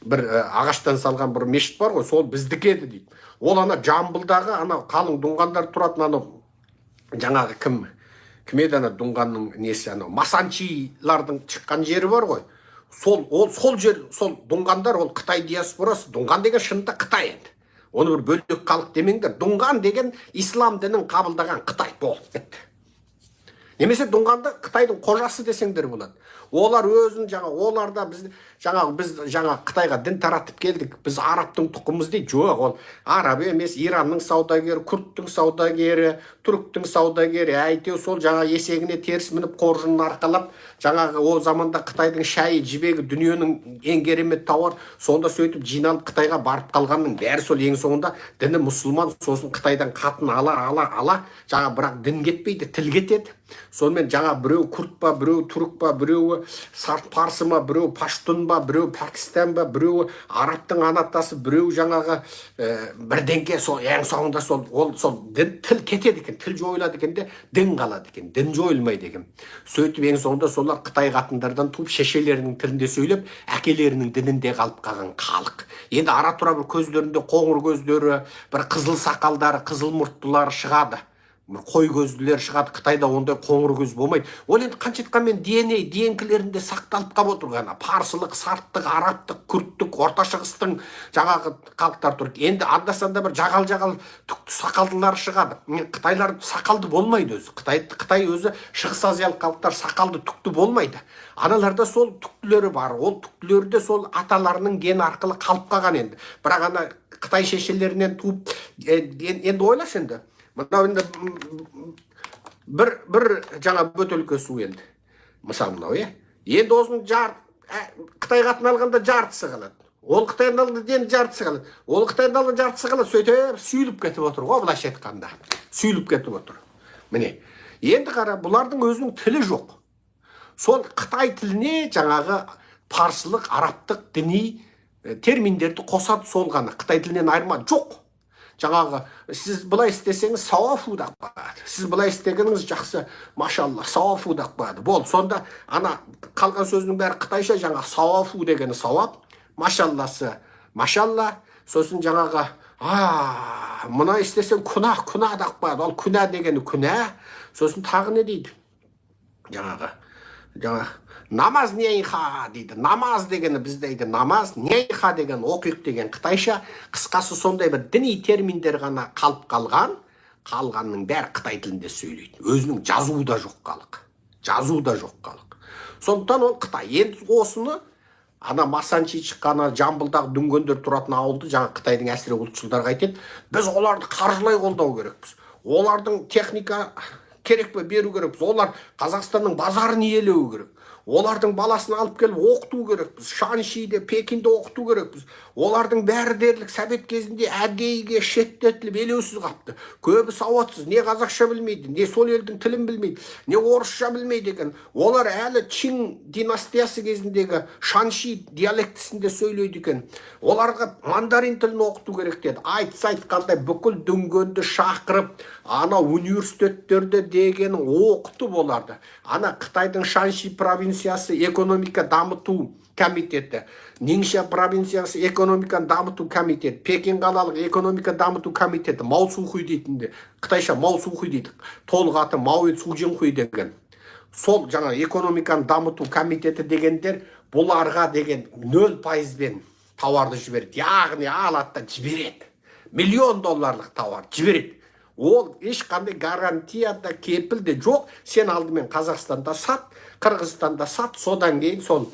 бір ағаштан салған бір мешіт бар ғой, сол біздікі еді дейді. Ол ана Жамбылдағы ана қалың дұңғандар тұратын ана жаңағы кім еді ана дұңғанның несі ана масанчилардың шыққан жері бар ғой. Сол жер, сол дұңғандар, ол Қытай диаспорасы. Дұңған деген шынында Қытай еді. Оны бір бөлек халық демеңдер. Дұңған деген ислам дінін қабылдаған Қытай болып кетті. Немесе дұңғанды Қытайдың қожасы десеңдер болады. Олар өзін оларда біз Қытайға дін таратып келдік. Біз арабтың тұқымыз дейді. Жоқ, ол араб емес, Иранның саудагері, күрттің саудагері, түріктің саудагері. Әйтеу сол есегіне теріс мініп қоржынын арқалап, о заманда Қытайдың шайы, жібегі дүниенің ең керемет тауар. Сонда сөйтіп жиналып Қытайға барып қалғанның бәрі сол ең соңында діні мұсылман, сосын Қытайдан қатын ала, бірақ дін кетпейді, тіл кетеді. Сонымен біреу күрт па, біреу түрік па, біреу сарт парсы ма, біреу паштун ба, біреу Пәкістан ба, біреу арабтың анатасы, біреу бірдеңке, сол ең соңында сол тіл кетеді екен, тіл жойылады екен де, дін қалады екен, дін жойылмайды екен. Сөйтіп ең соңында солар Қытай қатындардан туып, шешелерінің тілінде сөйлеп, әкелерінің дінінде қалып қалған халық. Енді ара тұра бір көздерінде қоңыр көздері, бір қызыл сақалдары, қызыл мұрттылары шығады. Қой көзділер шығады. Қытайда ондай қоңыр көз болмайды. Ол енді қаншетқанмен денкілерінде сақталып қалып отыр ғана. Парсылық, сарттық, арабтық, күрттік, орта шығыстың халықтар тұр. Енді анда-санда бір жағал түкті сақалдылар шығады. Қытайлар сақалды болмайды өзі. Қытай өзі шығыс азиялық халықтар сақалды түкті болмайды. Аналарда сол түктілері бар. Ол түктілерде сол аталарының гені арқылы қалып қалған енді. Бірақ ана Қытай шешелерінен туып, енді ойлашы енді. Мынау енді бір бөтелке су енді. Мысалы мынау, енді осының Қытай қатын алғанда жартысы қалады. Ол Қытайдан алғанда енді жартысы қалады. Ол Қытайдан алғанда жартысы қалады. Сөйтіп сүйіліп кетіп отыр ғой, былайша айтқанда. Сүйіліп кетіп отыр. Міне, енді қара, бұлардың өзінің тілі жоқ. Сол Қытай тіліне парсылық, арабтық, діни терминдерді қосады, сол ғана. Қытай тілінен айырма жоқ. Сіз бұлай істесеңіз сауафу да қояды. Сіз бұлай істегеніңіз жақсы, машалла, сауафу да қояды. Бол, сонда ана қалған сөзінің бәрі қытайша, сауафу дегені сауап, машалласы, машалла, сосын мұна істесең күнә да қояды. Ол күнә дегені күнә, сосын тағы не дейді? Намаз нейха дейді. Намаз дегені біздегі намаз, нейха деген оқиқ деген қытайша. Қысқасы сондай бір діни терминдер ғана қалып қалғанның бәрі Қытай тілінде сөйлейді. Өзінің жазуы да жоқ халық. Сондықтан ол Қытай. Енді осыны ана Масанчи шыққан Жамбылдағы дүнгендер тұратын ауылды Қытайдың әсіре ұлтшылдарға айтады. Біз оларды қаржылай қолдау керекпіз. Олардың техника керек пе беру керекпіз. Олар Қазақстанның базарын иелеу керек. Олардың баласын алып келіп оқыту керекпіз. Шаншиде, Пекинде оқыту керекпіз. Олардың бәрі дерлік совет кезінде әдейіге шеттетіліп елеусіз қапты. Көбі сауатсыз, не қазақша білмейді, не сол елдің тілін білмейді, не орысша білмейді екен. Олар әлі Чин династиясы кезіндегі Шанши диалектісінде сөйлейді екен. Оларға мандарин тілін оқыту керек деді. Айтқандай бүкіл дүнгенді шақырып, ана университеттерде деген оқытып оларды. Ана Қытайдың Шанши провинциясы экономика дамыту комитеті, Нingxia провинциясы экономиканы дамыту комитеті, Пекин қалалық экономика дамыту комитеті, Мао Цзухуй дейтінді, Қытайша Мао Цзухуй дейді, толық аты Мао Цзухуй деген. сол жаңа экономиканы дамыту комитеті дегендер бұларға деген 0%-бен тауарды жібереді. Яғни алады да жібереді. $1 миллион тауар жібереді. Ол ешқандай гарантия да кепіл де жоқ. Сен алдымен Қазақстанда сат, Қырғызстанда сат, содан кейін сол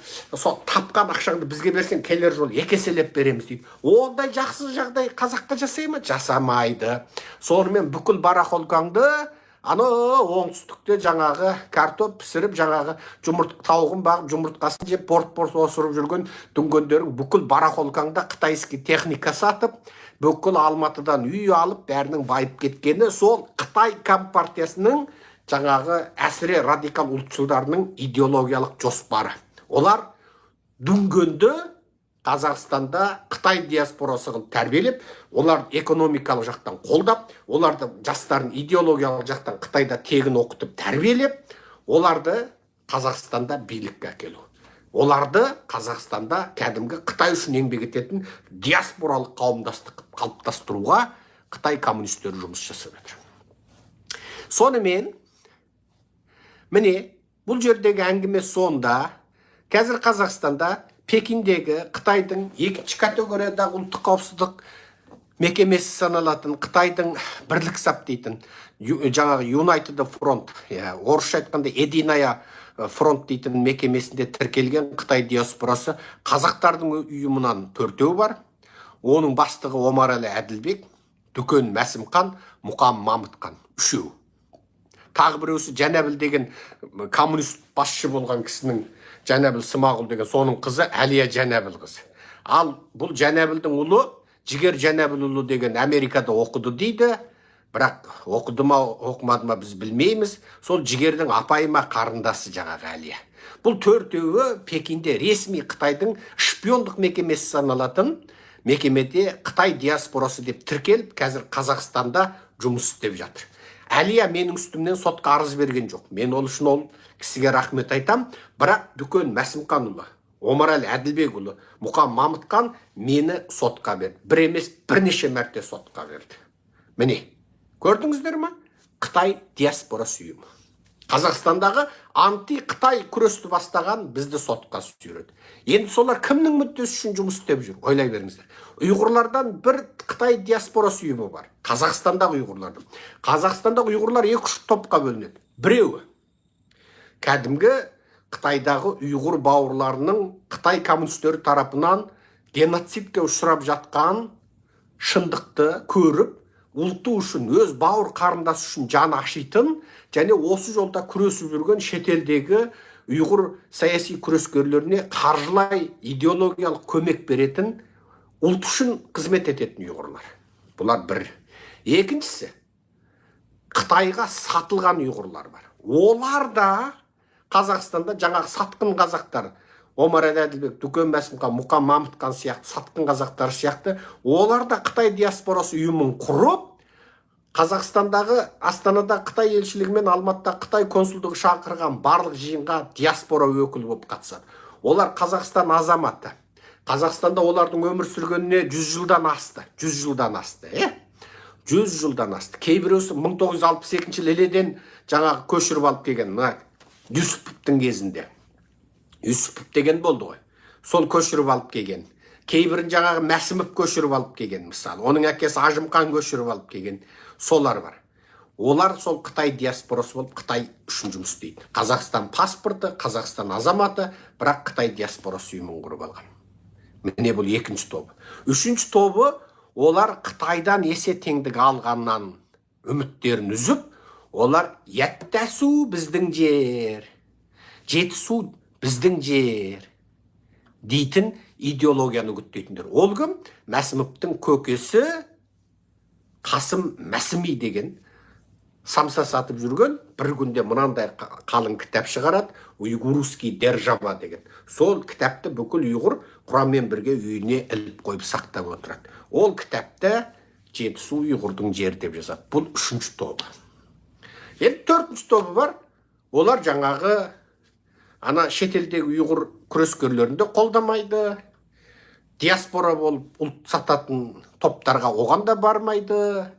тапқан ақшаңды бізге берсең, келер жол 2 еселеп береміз дейді. Ондай жақсы жағдай қазаққа жасай ма? Жасамайды. Сонымен бүкіл барахолкаңды оңтүстікте жаңағы картоп пісіріп, жаңағы тауығын бағып, жұмыртқасын жеп, порт осырып жүрген дүнгендерің бүкіл барахолкаңда қытайский техника сатып, бүкіл Алматыдан үй алып, бәрінің байып кеткені сол Қытай компартиясының жаңағы әсіре радикал ұлтшылдарының идеологиялық жоспары. Олар дүнгенді Қазақстанда Қытай диаспорасы қылып тәрбиелеп, олар экономикалық жақтан қолдап, оларды жастарын идеологиялық жақтан Қытайда тегін оқытып тәрбиелеп, оларды Қазақстанда билікке әкелу. Оларды Қазақстанда кәдімгі Қытай үшін еңбек ететін диаспоралық қауымдастық қалыптастыруға Қытай коммунистері жұмыс жасап жатыр. Сонымен, міне, бұл жердегі әңгіме сонда, қазір Қазақстанда Пекиндегі Қытайдың екінші категориядағы ұлттық қауіпсіздік мекемесі саналатын Қытайдың бірлік сап дейтін жаңағы United Front, орысша айтқанда Единая фронт дейтін мекемесінде тіркелген Қытай диаспорасы қазақтардың ұйымынан 4-еу бар. Оның бастығы Омарәлі Әділбек, Дүкен Мәсімхан, Мұқан Мамытхан 3-еу. Тағы біреусі Жәнәбіл деген коммунист басшы болған кісінің Жәнәбіл Смағұл деген соның қызы Әлия Жәнәбіл қызы. Ал бұл Жәнәбілдің ұлы Жігер Жәнәбіл ұлы деген Америкада оқыды дейді. Бірақ оқыды ма, оқымады ма біз білмейміз. Сол Жігердің апайыма қарындасы жаңағы Әлия. Бұл 4-еуі Пекинде ресми Қытайдың шпиондық мекемесі саналатын мекемеде Қытай диаспорасы деп тіркеліп, қазір Қазақстанда жұмыс істеп жатыр. Әлия менің үстімнен сотқа арыз берген жоқ. Мен ол үшін ол кісіге рахмет айтам. Бірақ Дүкен Мәсімханұлы, Омарәлі Әділбекұлы, Мұқан Мамытхан мені сотқа берді. Бір емес, бірнеше мәрте сотқа берді. Міне, көрдіңіздер ме? Қытай диаспорасы ұйымы. Қазақстандағы анти-Қытай күресті бастаған бізді сотқа сүйреді. Енді солар кімнің мүддесі үшін жұмыс істеп жүр? Ойлай беріңіздер. Ұйғырлардан бір Қытай диаспорасы ұйымы бар. Қазақстандағы ұйғырлардың. Қазақстандағы ұйғырлар 2-3 топқа бөлінеді. Біреуі кәдімгі Қытайдағы ұйғыр бауырларының Қытай коммунистері тарапынан геноцидке ұшырап жатқан шындықты көріп, ұлты үшін, өз бауыр қарындасы үшін жан ашитын, және осы жолда күресіп жүрген шетелдегі ұйғыр саяси күрескерлеріне қаржылай идеологиялық көмек беретін, ұлт үшін қызмет ететін ұйғырлар. Бұлар бір. Екіншісі, Қытайға сатылған ұйғырлар бар. Олар да Қазақстанда жаңағы сатқын қазақтар, Омарәлі Әділбек, Дүкен Мәсімхан, Мұқан Мамытхан сияқты сатқын қазақтар сияқты, олар да Қытай диаспорасы ұйымын құрып, Қазақстандағы Астанада Қытай елшілігі мен Алматыда Қытай консулдығы шақырған барлық жиынға диаспора өкілі болып қатысады. Олар Қазақстан азаматы. Қазақстанда олардың өмір сүргеніне 100 жылдан асты. 100 жылдан асты, 100 жылдан асты. Кейбіреусі 1962 леледен жаңағы көшіріп алып келген, Юсуповтың кезінде. Юсупов деген болды ғой. Сол көшіріп алып келген. Кейбірін жаңағы Мәсімов көшіріп алып келген, мысалы. Оның әкесі Ажымқан көшіріп алып келген. Солар бар. Олар сол Қытай диаспорасы болып Қытай үшін жұмыс істейді. Қазақстан паспорты, Қазақстан азаматы, бірақ Қытай диаспорасы ұйымын құрып алған. Міне бұл екінші тобы. Үшінші тобы, олар Қытайдан есе теңдік алғаннан үміттерін үзіп, олар яттасу біздің жер, жетісу біздің жер дейтін идеологияны үгіттейтіндер. Ол кім? Мәсімовтің көкесі Қасым Мәсіми деген самса сатып жүрген, бір күнде мынандай қалың кітап шығарады, уйгурский держава деген. Сол кітапты бүкіл ұйғыр Құранмен бірге үйіне іліп қойып сақтап отырады. Ол кітапта жетісу ұйғырдың жері деп жазады. Бұл үшінші тобы. Енді төртінші тобы бар. Олар жаңағы шетелдегі ұйғыр күрескерлерінде қолдамайды. Диаспора болып ұлт сататын топтарға оған да бармайды.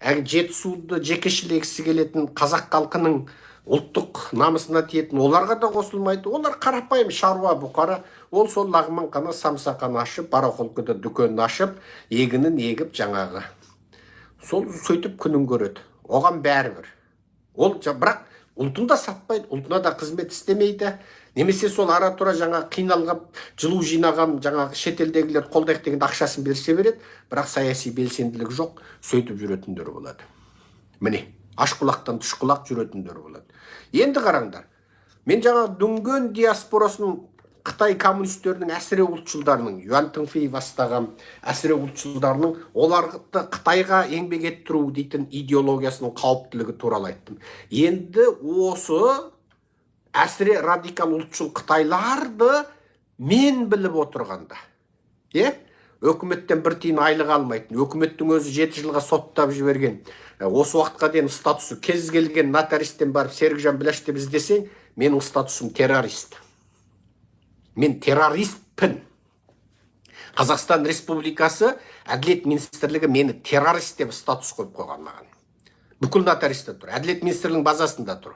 Жетісуды жекешелегісі келетін қазақ халқының ұлттық намысына тиетін оларға да қосылмайды. Олар қарапайым шаруа бұқара. Ол сол лағман қана самсақан ашып, барахолкада дүкен ашып, егінін егіп жаңағы. Сол сөйтіп күнін көреді. Оған бәрібір. Ол бірақ ұлтын да сатпайды, ұлтына да қызмет істемейді. Немесе сол ара тұра жаңа қиналған, жылу жинаған жаңа шетелдегілер қолдайық деген ақшасын берсе береді, бірақ саяси белсенділік жоқ, сөйтіп жүретіндер болады. Міне, аш құлақтан түш құлақ жүретіндер болады. Енді қараңдар, мен жаңа дүнген диаспорасының Қытай коммунистерінің әсіре ұлтшылдарының, Юан Тыңфей бастаған әсіре ұлтшылдарының оларды Қытайға еңбек еттіру дейтін идеологиясының қауіптілігі туралы айттым. Енді осы әсіре радикал ұлтшыл Қытайларды мен біліп отырғанда, өкіметтен бір тиын айлық алмайтын, өкіметтің өзі 7 жылға соттап жіберген, осы уақытқа дейін статусы кез келген нотариустен барып Серікжан Біләш деп іздесең, менің статусым террорист. Мен террористпін. Қазақстан Республикасы Әділет министрлігі мені террорист деп статус қойып қойған маған. Бүкіл нотариуста тұр. Әділет министрлігінің базасында тұр.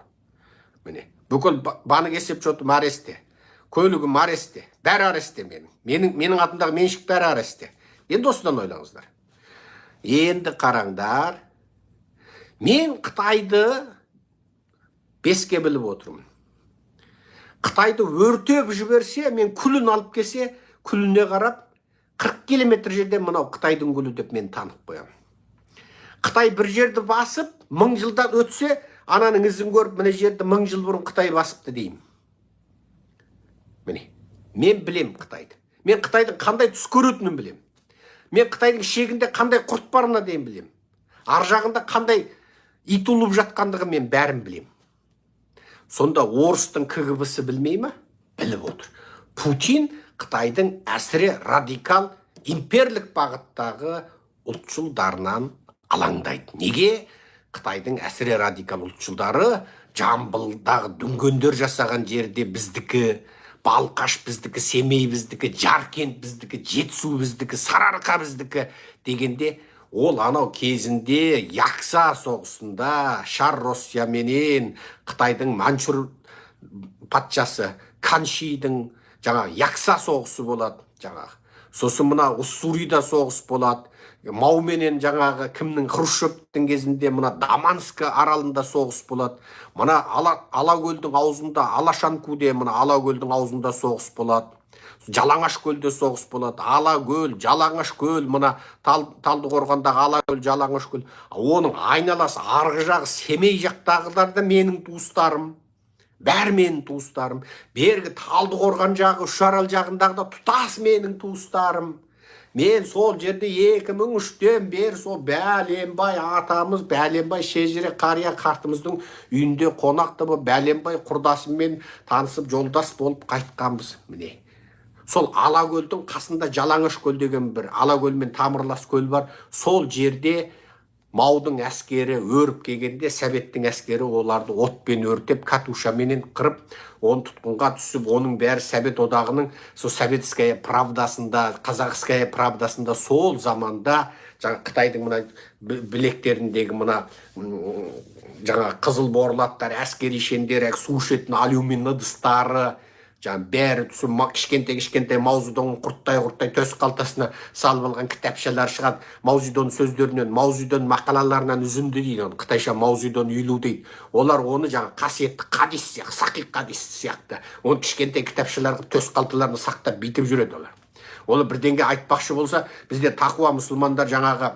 Міне, бүкіл банк есепшотым аресте. Көлігім аресте. Бәрі аресте менің. Менің атымдағы меншік бәрі аресте. Енді осыдан ойлаңыздар. Енді қараңдар. Мен Қытайды беске біліп отырмын. Қытайды өртеп жіберсе, мен күлін алып келсе, күліне қарап, 40 километр жерден мынау Қытайдың күлі деп мен танып қоямын. Қытай бір жерді басып, 1000 жылдан өтсе, ананың ізін көріп, міне жерді 1000 жыл бұрын Қытай басыпты деймін. Міне, мен білем Қытайды. Мен Қытайдың қандай түс көретінін білем. Мен Қытайдың шегінде қандай құрт барына дейін білем. Ар жағында қандай ит ұлып жатқандығын мен бәрін білем. Сонда орыстың КГБ-сі білмей ме? Біліп отыр. Путин Қытайдың әсіре радикал имперлік бағыттағы ұлтшылдарынан алаңдайды. Неге? Қытайдың әсіре радикал ұлтшылдары Жамбылдағы дүнгендер жасаған жерде біздікі, Балқаш біздікі, Семей біздікі, Жаркент біздікі, Жетісу біздікі, Сарыарқа біздікі дегенде ол анау кезінде Якса соғысында Шар Россия менен Қытайдың Манчжур патшасы Каншидің жаңағы Якса соғысы болады жаңағы. Сосын мына Уссурида соғыс болады. Мау менен жаңағы кімнің Хрущевтің кезінде мына Даманск аралында соғыс болады. Мына Алакөлдің аузында, Алашанкуде мына Алакөлдің аузында соғыс болады. Жалаңаш көлде соғыс болады. Алакөл, Жалаңаш көл, мына Талдықорғандағы Алакөл, Жалаңаш көл. Оның айналасы арғы жағы Семей жақтағылар да менің туыстарым. Бәрі менің туыстарым. Бергі Талдықорған жағы, Үшарал жағындағы да тұтас менің туыстарым. Мен сол жерде 2003-тен бері сол Бәленбай атамыз, Бәленбай шежіре қария қартымыздың үйінде қонақты бұл Бәленбай құрдасымен танысып жолдас болып қайтқанбыз. Міне. Сол Алакөлдің қасында Жалаңаш көл деген бір Алакөлмен тамырлас көл бар. Сол жерде Маудың әскері өріп келгенде Советтің әскері оларды отпен өртеп, катушаменен қырып, оны тұтқынға түсіп, оның бәрі Совет одағының сол Советская правдасында, Қазақская правдасында сол заманда жаңа Қытайдың мына білектеріндегі мына жаңа қызыл борлаттар, әскери шендері, су ішетін алюмин ыдыстары бәрі түсіп, кішкентай Маузидоның құрттай төс қалтасына салып алған кітапшалар шығады. Маузидон сөздерінен, Маузидон мақалаларынан үзінді дейді, Қытайша Маузидон үйлу дейді. Олар оны қасиетті қадис сияқты, сақи қадис сияқты. Оны кішкентай кітапшаларға төс қалталарына сақтап бейтіп жүреді олар. Олар бірдеңге айтпақшы болса, бізде тақуа мұсылмандар жаңағы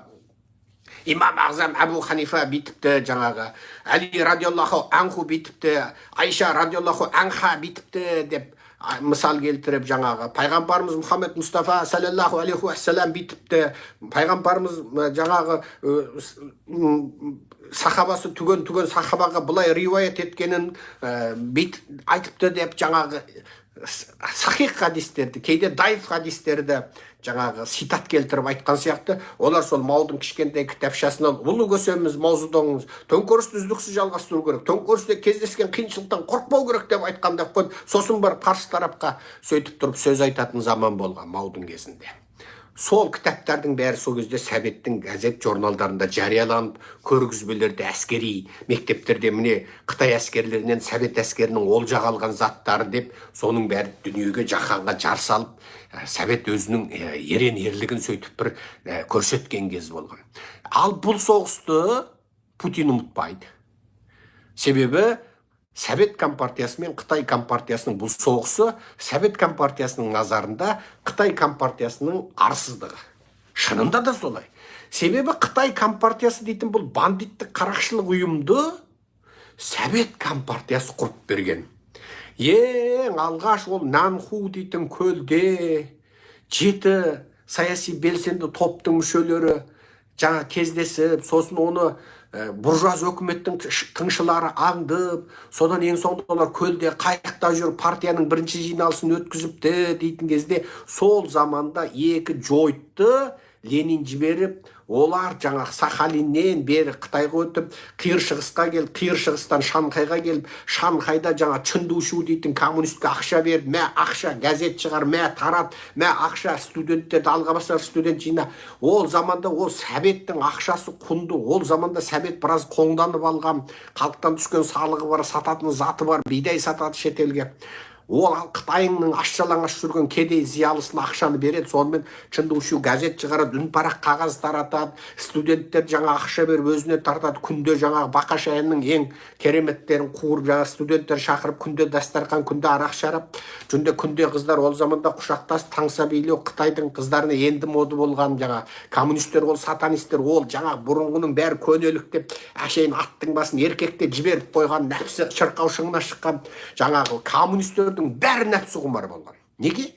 Имам Ағзам Әбу Ханифа бейтіпті жаңағы, Әли радиаллаху анху бейтіпті, Айша радиаллаху анха бейтіпті деп мысал келтіріп жаңағы, пайғамбарымыз Мұхаммед Мұстафа саллаллаху алейхи уассалам бейтіпті, пайғамбарымыз жаңағы сахабасы түген сахабаға бұлай риуаят еткенін айтыпты деп жаңағы сахих хадистерді, кейде дайф хадистерді жаңағы ситат келтіріп айтқан сияқты. Олар сол Маудың кішкентай кітапшасынан ұлы көсеміз Маузидоңыз төңкерісті үздіксіз жалғастыру керек, төңкерісте кездескен қиыншылықтан қорықпау керек деп айтқан деп қойды. Сосын бір қарсы тарапқа сөйтіп тұрып сөз айтатын заман болған Маудың кезінде. сол кітаптардың бәрі сол кезде советтің газет журналдарында жарияланып, көргізбелерде әскери мектептерде міне Қытай әскерлерінен совет әскерінің олжа алған заттары деп соның бәрі дүниеге жаһанға жар салып, совет өзінің ерен ерлігін сөйтіп бір көрсеткен кез болған. Ал бұл соғысты Путин ұмытпайды. Себебі Совет Компартиясы мен Қытай Компартиясының бұл соғысы Совет Компартиясының назарында Қытай Компартиясының арсыздығы. Шынында да солай. Себебі Қытай Компартиясы дейтін бұл бандиттік қарақшылық ұйымды Совет Компартиясы құрып берген. Ең алғаш ол Нанху дейтін көлде 7 саяси белсенді топтың мүшелері жаңа кездесіп, сосын оны буржуаз өкіметтің тыңшылары аңдып, содан ең соңында олар көлде қайықта жүріп партияның бірінші жиналысын өткізіпті дейтін кезде сол заманда екі жойытты Ленин жіберіп, олар жаңа Сахалиннен бері Қытайға өтіп, қиыр шығысқа келіп, қиыр шығыстан Шанхайға келіп, Шанхайда жаңа Чындушу дейтін коммунистке ақша беріп, мә ақша газет шығар, мә тарат, мә ақша студенттерді алға басар студент жина. Ол заманда ол советтің ақшасы құнды, ол заманда совет біраз қоңданып алған, халықтан түскен салығы бар, сататын заты бар, бидай сатады шетелге. Ол Қытайның аш-жалаңаш жүрген кедей зиялысына ақшаны береді, сонымен Чындушу газет шығарады, үнпарақ қағаз таратады, студенттер жаңа ақша беріп өзіне тартады, күнде жаңа Бақашаянның ең кереметтерін қуырып, жаңа студенттер шақырып, күнде дастархан, күнде арақ шарап, күнде қыздар ол заманда құшақтас таңса билеу Қытайдың қыздарына енді моды болған, жаңа коммунистер, ол сатанистер, ол жаңа бұрынғының бәрі көнелік деп, әшейін аттың басын еркекте жіберіп қойған, нәпсі шырқау шыңына шыққан жаңағы коммунистер бәрі нәпсі құмар болған. Неге?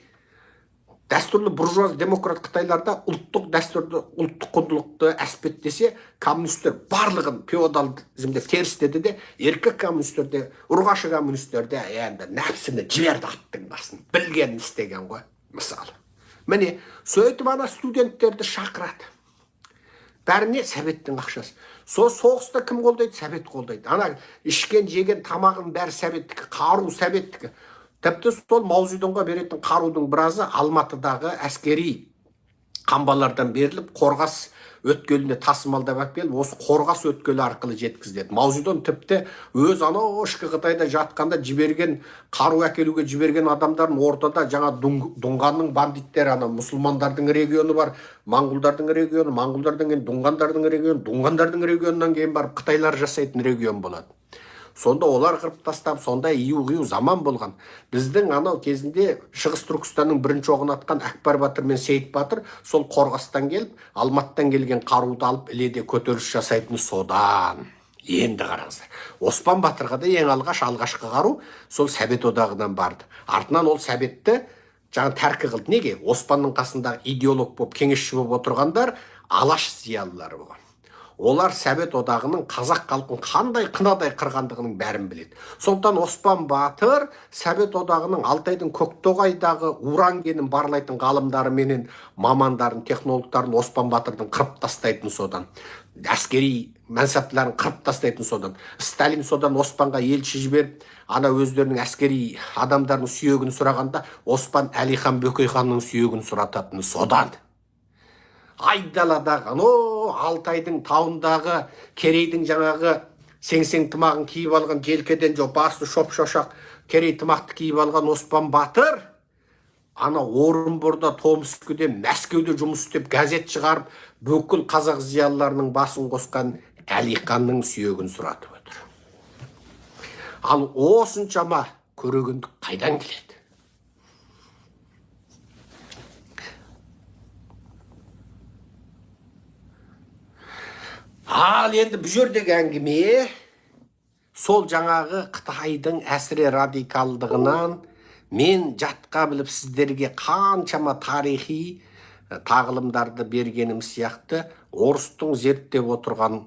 Дәстүрлі буржуаз демократ Қытайларда ұлттық дәстүрді, ұлттық құндылықты әспеттесе, коммунистер барлығын феодализмде терістеді де, еркек коммунистерде, ұрғашы коммунистерде енді нәпсіні жіберді аттың басын. Білгенін істеген ғой, мысалы. Міне, сөйтіп ана студенттерді шақырады. Бәріне советтің ақшасы. Соғыста кім қолдайды? Совет қолдайды. Ана ішкен, жеген тамағын бәрі советтікі, қару советтікі. Тіпті сол Мао Цзедунға беретін қарудың біразы Алматыдағы әскери қамбалардан беріліп, Қорғас өткеліне тасымалдап әкеліп, осы Қорғас өткелі арқылы жеткізіледі. Мао Цзедун тіпті өз анау ішкі Қытайда жатқанда жіберген, қару әкелуге жіберген адамдардың ортада жаңа Дұңғанның бандиттері, ана мұсылмандардың регионы бар, моңғолдардың регионы, моңғолдардан кейін Дұңғандардың регионы, Дұңғандардың регионынан кейін барып Қытайлар жасайтын регион болады. Сонда олар қырып тастап, сонда ию-ғию заман болған. Біздің анау кезінде Шығыс Түркістанның бірінші оғын атқан Әкбар Батыр мен Сейіт Батыр сол Қорғастан келіп, Алматтан келген қаруды алып, іледе көтеріліс жасайтын содан. Енді қараңыздар. Оспан Батырға да ең алғашқы қару сол Совет одағынан барды. Артынан ол Советті жаңа тәркі қылды. Неге? Оспанның қасындағы идеолог болып, кеңесші болып отырғандар алаш зиялылары болған. Олар Совет одағының қазақ халқын қандай қынадай қырғандығының бәрін біледі. Сондықтан Оспан Батыр Совет одағының Алтайдың Көктоғайдағы уран кенін барлайтын ғалымдары менен мамандарын, технологтарын Оспан Батырдың қырып тастайтын содан. Әскери мәнсаптыларын қырып тастайтын содан. Сталин содан Оспанға елші жіберіп, ана өздерінің әскери адамдардың сүйегін сұрағанда Оспан Әлихан Бөкейханның сүйегін сұрататыны содан. Айдаладағы, Алтайдың тауындағы Керейдің жаңағы сеңсең тымағын киіп алған, желкеден басы шоп-шошақ Керей тымақты киіп алған Оспан Батыр, ана Орынборда, Томскіде, Мәскеуде жұмыс істеп, газет шығарып, бүкіл қазақ зиялыларының басын қосқан Әлиханның сүйегін сұратып отыр. Ал осыншама көрегендік қайдан келеді? Ал енді бұл жердегі әңгіме сол жаңағы Қытайдың әсіре радикалдығынан мен жатқа біліп сіздерге қаншама тарихи тағылымдарды бергенім сияқты орыстың зерттеп отырған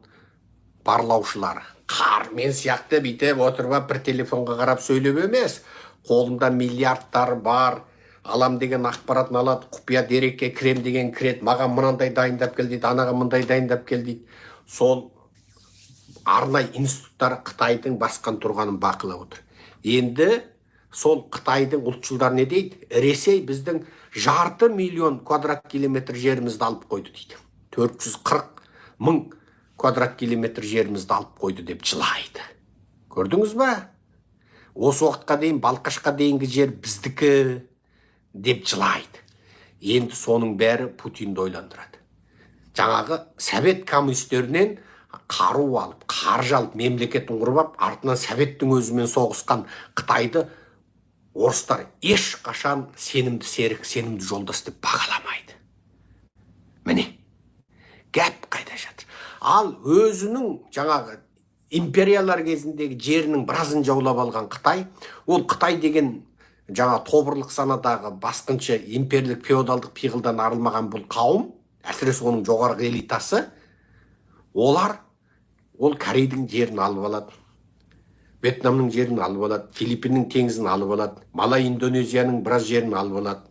барлаушылары. Мен сияқты бүйтіп отырып бір телефонға қарап сөйлеп емес, қолында миллиардтар бар, алам деген ақпаратын алады, құпия дерекке кірем деген кіреді, маған мынандай дайындап кел дейді, анаға мындай дайындап кел дейді. Сол арнай институттары Қытайдың басқан тұрғанын бақылап отыр. Енді сол Қытайдың ұлтшылдар не дейді? Ресей біздің 500 000 квадрат километр жерімізді алып қойды дейді. 440 000 квадрат километр жерімізді алып қойды деп жылайды. Көрдіңіз ба? Осы уақытқа дейін Балқашқа дейінгі жер біздікі деп жылайды. Енді соның бәрі Путинді ойландырады. Жаңағы совет коммунистерінен қару алып, қаржы алып, мемлекетін құрып алып, артынан советтің өзімен соғысқан Қытайды орыстар ешқашан сенімді серік, сенімді жолдас деп бағаламайды. Міне, гәп қайда жатыр. Ал өзінің жаңағы империялар кезіндегі жерінің біразын жаулап алған Қытай, ол Қытай деген жаңа тобырлық санадағы басқыншы имперлік феодалдық пиғылдан арылмаған бұл қауым, әсіресе оның жоғарғы элитасы, олар ол Корейдің жерін алып алады, Вьетнамның жерін алып алады, Филиппиннің теңізін алып алады, Малай Индонезияның біраз жерін алып алады,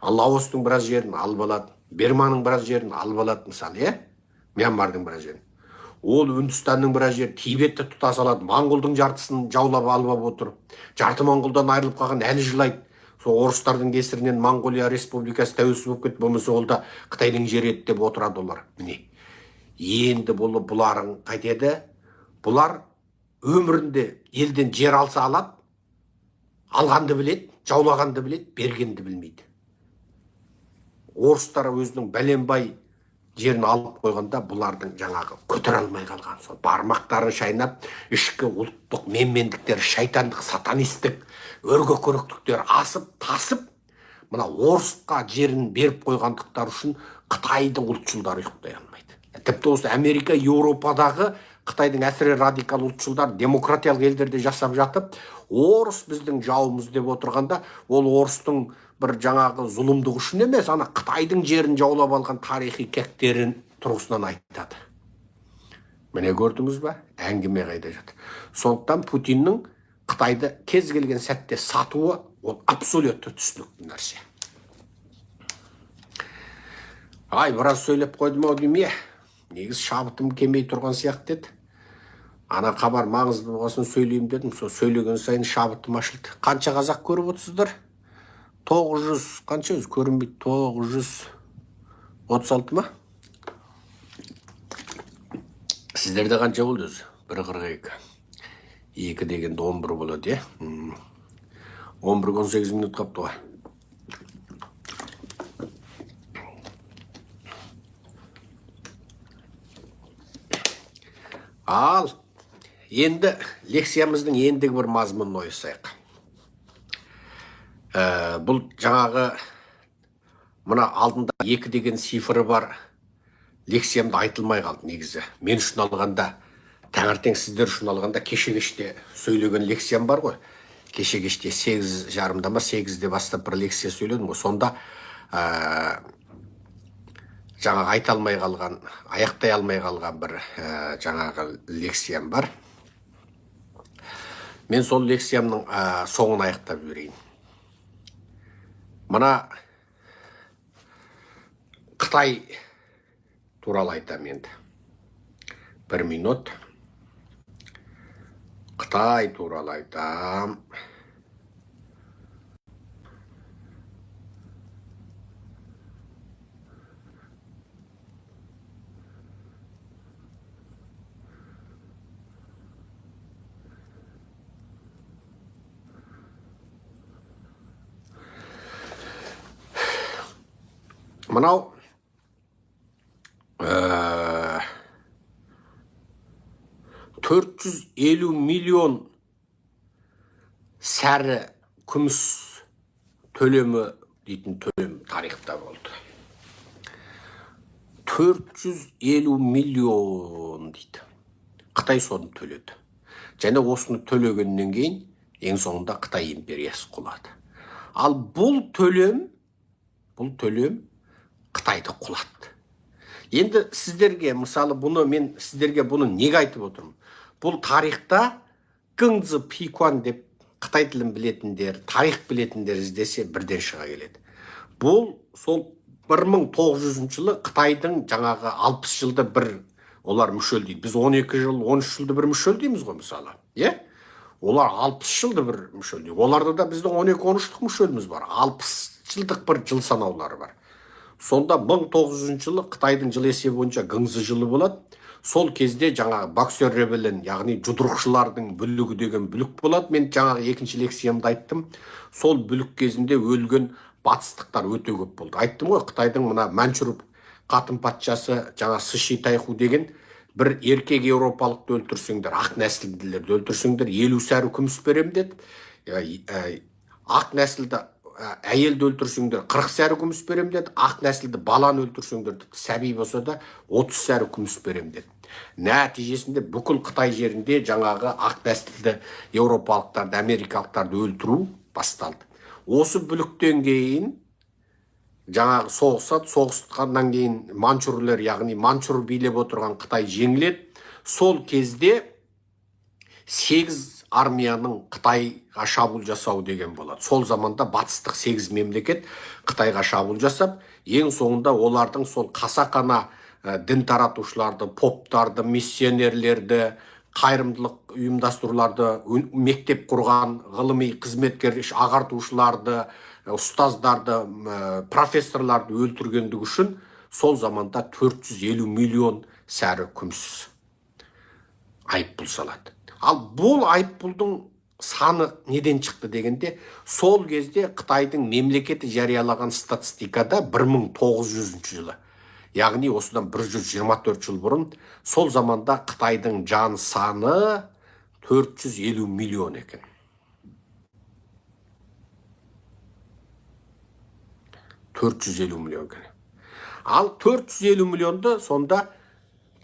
Лаостың біраз жерін алып алады, Берманың біраз жерін алып алады, мысалы, Мьянмардың біраз жерін. Ол Үндістанның біраз жері, Тибетті тұтас алады, Моңғолдың жартысын жаулап алып отыр. Жарты Моңғолдан айырылып қалған әлі жылайды. Сол орыстардың кесірінен Моңғолия республикасы тәуелсіз болып кетті, болмаса ол да Қытайдың жері еді деп отырады олар. Міне. Енді бұларың қайтеді? Бұлар өмірінде елден жер алса алады, алғанды біледі, жаулағанды біледі, бергенді білмейді. Орыстар өзінің бәленбай жерін алып қойғанда бұлардың жаңағы көтер алмай қалған, сол бармақтарын шайнап, ішкі ұлттық менмендіктер, шайтандық, сатанистік, өрге көріктіктер асып, тасып, мына орысқа жерін беріп қойғандықтар үшін Қытайдың ұлтшылдары ұйықтай алмайды. Тіпті осы Америка, Еуропадағы Қытайдың әсіре радикал ұлтшылдар демократиялық елдерде жасап жатып, орыс біздің жауымыз деп отырғанда, ол орыстың бір жаңағы зұлымдық үшін емес, ана Қытайдың жерін жаулап алған тарихи кектерін тұрғысынан айтады. Міне көрдіңіз ба? Әңгіме қайда жатыр. Сондықтан Путиннің Қытайды кез келген сәтте сатуы ол абсолютті түсінікті нәрсе. Ай, біраз сөйлеп қойдым ау дейме? Негіз шабытым келмей тұрған сияқты еді. Ана хабар маңызды болғасын сөйлеймін дедім. Сол сөйлеген сайын шабытым ашылды. Қанша қазақ көріп отырсыздар? 900, қанша өзі көрінбейді? 936 ма? Сіздерде қанша болды өзі? 1.42. 2 дегенде 11 болады, е? 11-18 минут қапты ғой. Ал, енді лекциямыздың ендігі бір мазмұнын ойысайық. Бұл жаңағы мына алдында 2 деген цифры бар лекциямда айтылмай қалды негізі. Мен үшін алғанда, таңертең сіздер үшін алғанда кеше-кеште сөйлеген лекциям бар ғой. Кеше-кеште 8:30-да ма 8-де бастап бір лекция сөйледім ғой. Сонда жаңағы айта алмай қалған, аяқтай алмай қалған бір жаңағы лекциям бар. Мен сол лекциямның соңын аяқтап берейін. Мына Қытай туралы айтам енді. 1 минут. Қытай туралы айтам. Мынау 450 миллион сәрі күміс төлемі дейтін төлем тарихта болды. 450 миллион дейді. Қытай соны төледі. Және осыны төлегеннен кейін ең соңында Қытай империясы құлады. Ал бұл төлем Қытайды құлады. Енді сіздерге, мысалы, мен сіздерге бұны неге айтып отырмын? Бұл тарихта Гыңзы Пикуан деп Қытай тілін білетіндер, тарих білетіндер іздесе бірден шыға келеді. Бұл сол 1900 жылы Қытайдың жаңағы 60 жылда бір олар мүшел дейді. Біз 12 жыл, 13 жылда бір мүшел дейміз ғой, мысалы. Олар 60 жылды бір мүшел. Оларда да біздің 12-13 мүшеліміз бар. 60 жылдық бір жыл санаулары бар. Сонда 1900 жылы Қытайдың жыл есебі бойынша гыңзы жылы болады. Сол кезде жаңағы боксер ребелен, яғни жұдырықшылардың бүлігі деген бүлік болады. Мен жаңағы екінші лекциямда айттым. Сол бүлік кезінде өлген батыстықтар өте көп болды. Айттым ғой, Қытайдың мына Манчжур қатын патшасы, жаңа Сыши Тайху деген бір еркек еуропалықты өлтірсеңдер, ақ нәсілділерді өлтірсеңдер, 50 сәрі күміс берем деді. Ақ нәсілді әйелді өлтірсеңдер 40 сәрі күміс берем деді. Ақ нәсілді баланы өлтірсеңдер, сәби болса да 30 сәрі күміс берем деді. Нәтижесінде бүкіл Қытай жерінде жаңағы ақ нәсілді еуропалықтарды, америкалықтарды өлтіру басталды. Осы бүліктен кейін жаңағы соғысады, соғысқаннан кейін манчжурлер, яғни манчжур билеп отырған Қытай жеңіледі. Сол кезде 8 армияның Қытайға шабуыл жасау деген болады. Сол заманда батыстық 8 мемлекет Қытайға шабуыл жасап, ең соңында олардың сол қасақана дін таратушыларды, поптарды, миссионерлерді, қайырымдылық ұйымдастыруларды, мектеп құрған ғылыми қызметкер, ағартушыларды, ұстаздарды, профессорларды өлтіргендігі үшін сол заманда 450 миллион сәрі күміс айыппұл салады. Ал бұл айыппұлдың саны неден шықты дегенде, сол кезде Қытайдың мемлекеті жариялаған статистикада 1900 жылы, яғни осыдан 124 жыл бұрын, сол заманда Қытайдың жан саны 450 миллион екен. 450 миллион екен. Ал 450 миллионды сонда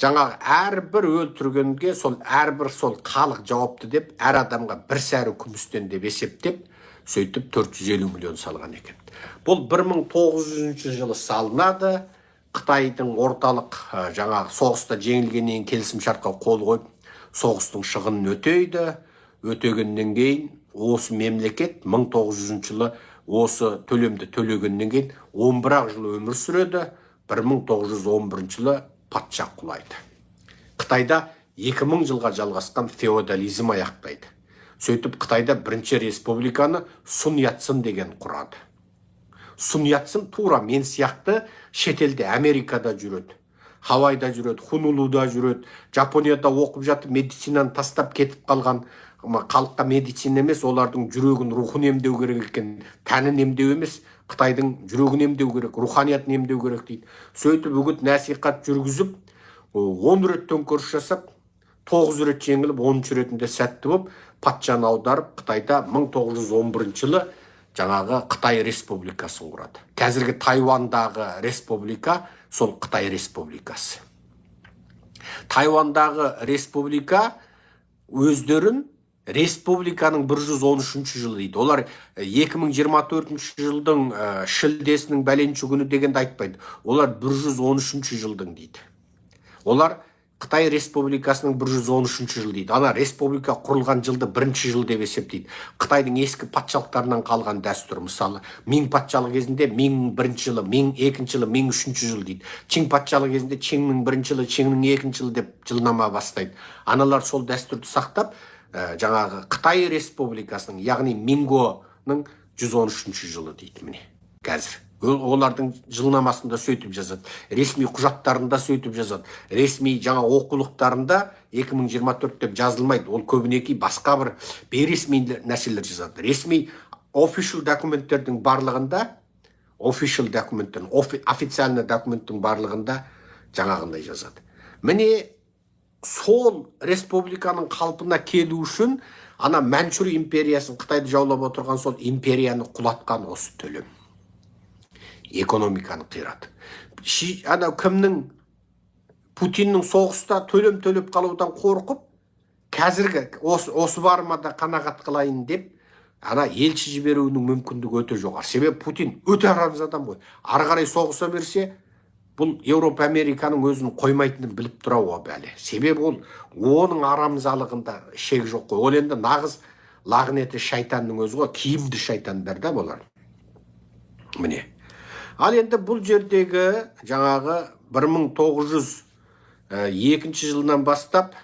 жаңағы әрбір өлтіргенге әрбір халық жауапты деп, әр адамға 1 сәрі күмістен деп есептеп, сөйтіп 450 миллион салған екен. Бұл 1900 жылы салынады. Қытайдың орталық жаңағы соғыста жеңілгеннен келісім шартқа қол қойып, соғыстың шығынын өтейді. Өтегеннен кейін осы мемлекет 1900 жылы осы төлемді төлегеннен кейін 11 жыл өмір сүреді. 1911 жылы патша құлайды. Қытайда 2000 жылға жалғасқан феодализм аяқтайды. Сөйтіп Қытайда бірінші республиканы Сун Яцен деген құрады. Сун Яцен тура мен сияқты шетелде, Америкада жүреді, Хавайда жүреді, Хонолулуда жүреді, Жапонияда оқып жатып медицинаны тастап кетіп қалған, халыққа медицина емес, олардың жүрегін, рухын емдеу керек екен, тәнін емдеу емес, Қытайдың жүрегін емдеу керек, руханиятын емдеу керек дейді. Сөйтіп үгіт насихат жүргізіп, 10 рет төңкеріс жасап, 9 рет жеңіліп, 10 ретінде сәтті болып, патшаны аударып, Қытайда 1911 жылы жаңағы Қытай республикасын құрады. Қазіргі Тайвандағы республика сол Қытай республикасы. Тайвандағы республика өздерін республиканың 113 жылы дейді. Олар 2024 жылдың шілдесінің бәленші күні дегенді айтпайды. Олар 113 жылдың дейді. Олар Қытай республикасының 113 жыл дейді. Ана республика құрылған жылды 1-ші жыл деп есептейді. Қытайдың ескі патшалықтарынан қалған дәстүр. Мысалы, Мин патшалық кезінде Мин 1-ші жылы, Мин 2-ші жылы, Мин 3-ші жыл дейді. Чин патшалық кезінде Чиннің 1-ші жылы, Чиннің 2-ші жылы деп жылнама бастайды. Аналар сол дәстүрді сақтап, жаңағы Қытай республикасының, яғни Мингоның 113 жылы дейді міне. Қазір олардың жылнамасында сөйтіп жазады, ресми құжаттарында сөйтіп жазады, ресми жаңа оқулықтарында 2024 деп жазылмайды. Ол көбінеки басқа бір бейресми нәрселер жазады. Ресми official документтердің барлығында, официальный документтің барлығында жаңағындай жазады. Міне сол республиканың қалпына келу үшін ана Манчжур империясын, Қытайды жаулап отырған сол империяны құлатқан осы төлем. Экономиканы қирады. Ана кімнің, Путиннің соғыста төлем төлеп қалудан қорқып, қазіргі осы бармада қанағат қылайын деп, ана елші жіберуінің мүмкіндігі өте жоғары. Себебі Путин өте арамыз адам ғой. Ары қарай соғыса берсе, бұл Еуропа, Американың өзін қоймайтынын біліп тұра о бәле. Себебі оның арамзалығында шек жоқ қой. Ол енді нағыз лағнеті шайтанның өзі ғой, киімді шайтандар да болар. Міне. Ал енді бұл жердегі жаңағы 1902 жылынан бастап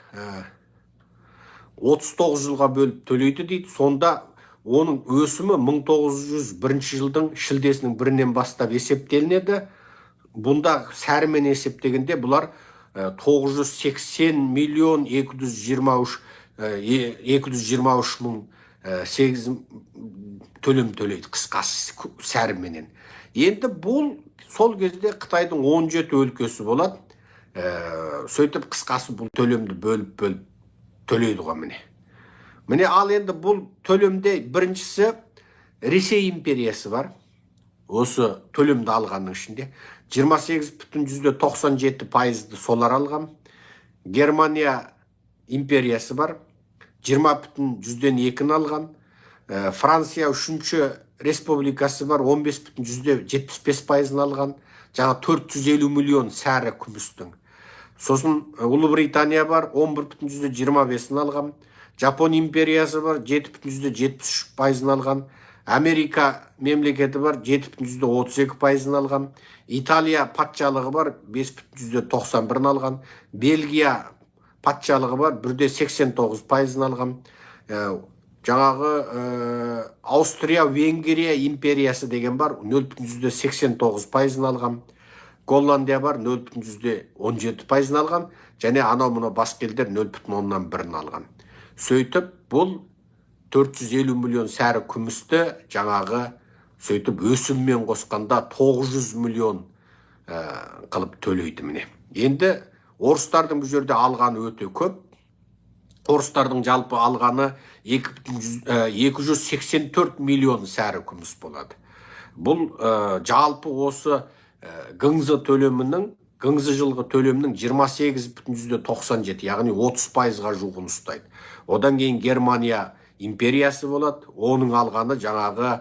39 жылға бөліп төлейді дейді. Сонда оның өсімі 1901 жылдың шілдесінің 1-нен бастап есептелінеді. Бұнда сәрімен есептегенде бұлар 980 миллион 223 мың 8 төлем төлейді қысқасы сәріменен. Енді бұл сол кезде Қытайдың 17 өлкесі болады. Сөйтіп қысқасы бұл төлемді бөліп төлейді ғой міне. Міне ал енді бұл төлемде біріншісі Ресей империясы бар. Осы төлемді алғанның ішінде 28,97% солар алған. Германия империясы бар. 20,2% алған. Франция үшінші республикасы бар. 15,75% алған. Жаңа 450 миллион сәрі күмістің. Сосын Ұлыбритания бар. 11,25% алған. Жапон империясы бар. 7,73% алған. Америка мемлекеті бар. 7,32% алған. Италия патшалығы бар. 5,91% алған. Бельгия патшалығы бар. 1,89% алған. Жаңағы Аустрия, Венгрия империясы деген бар. 0,89% алған. Голландия бар. 0,17% алған. Және анау-мұны басқа елдер 0,1% алған. Сөйтіп бұл 450 миллион сәрі күмісті жаңағы сөйтіп өсіммен қосқанда 900 миллион қылып төлейді міне. Енді орыстардың бұл жерде алғаны өте көп. Орыстардың жалпы алғаны 284 миллион сәрі күміс болады. Бұл жалпы осы Гыңзы жылғы төлемінің 28,97, яғни 30%-ға жуығын ұстайды. Одан кейін Германия империясы болады. Оның алғаны жаңағы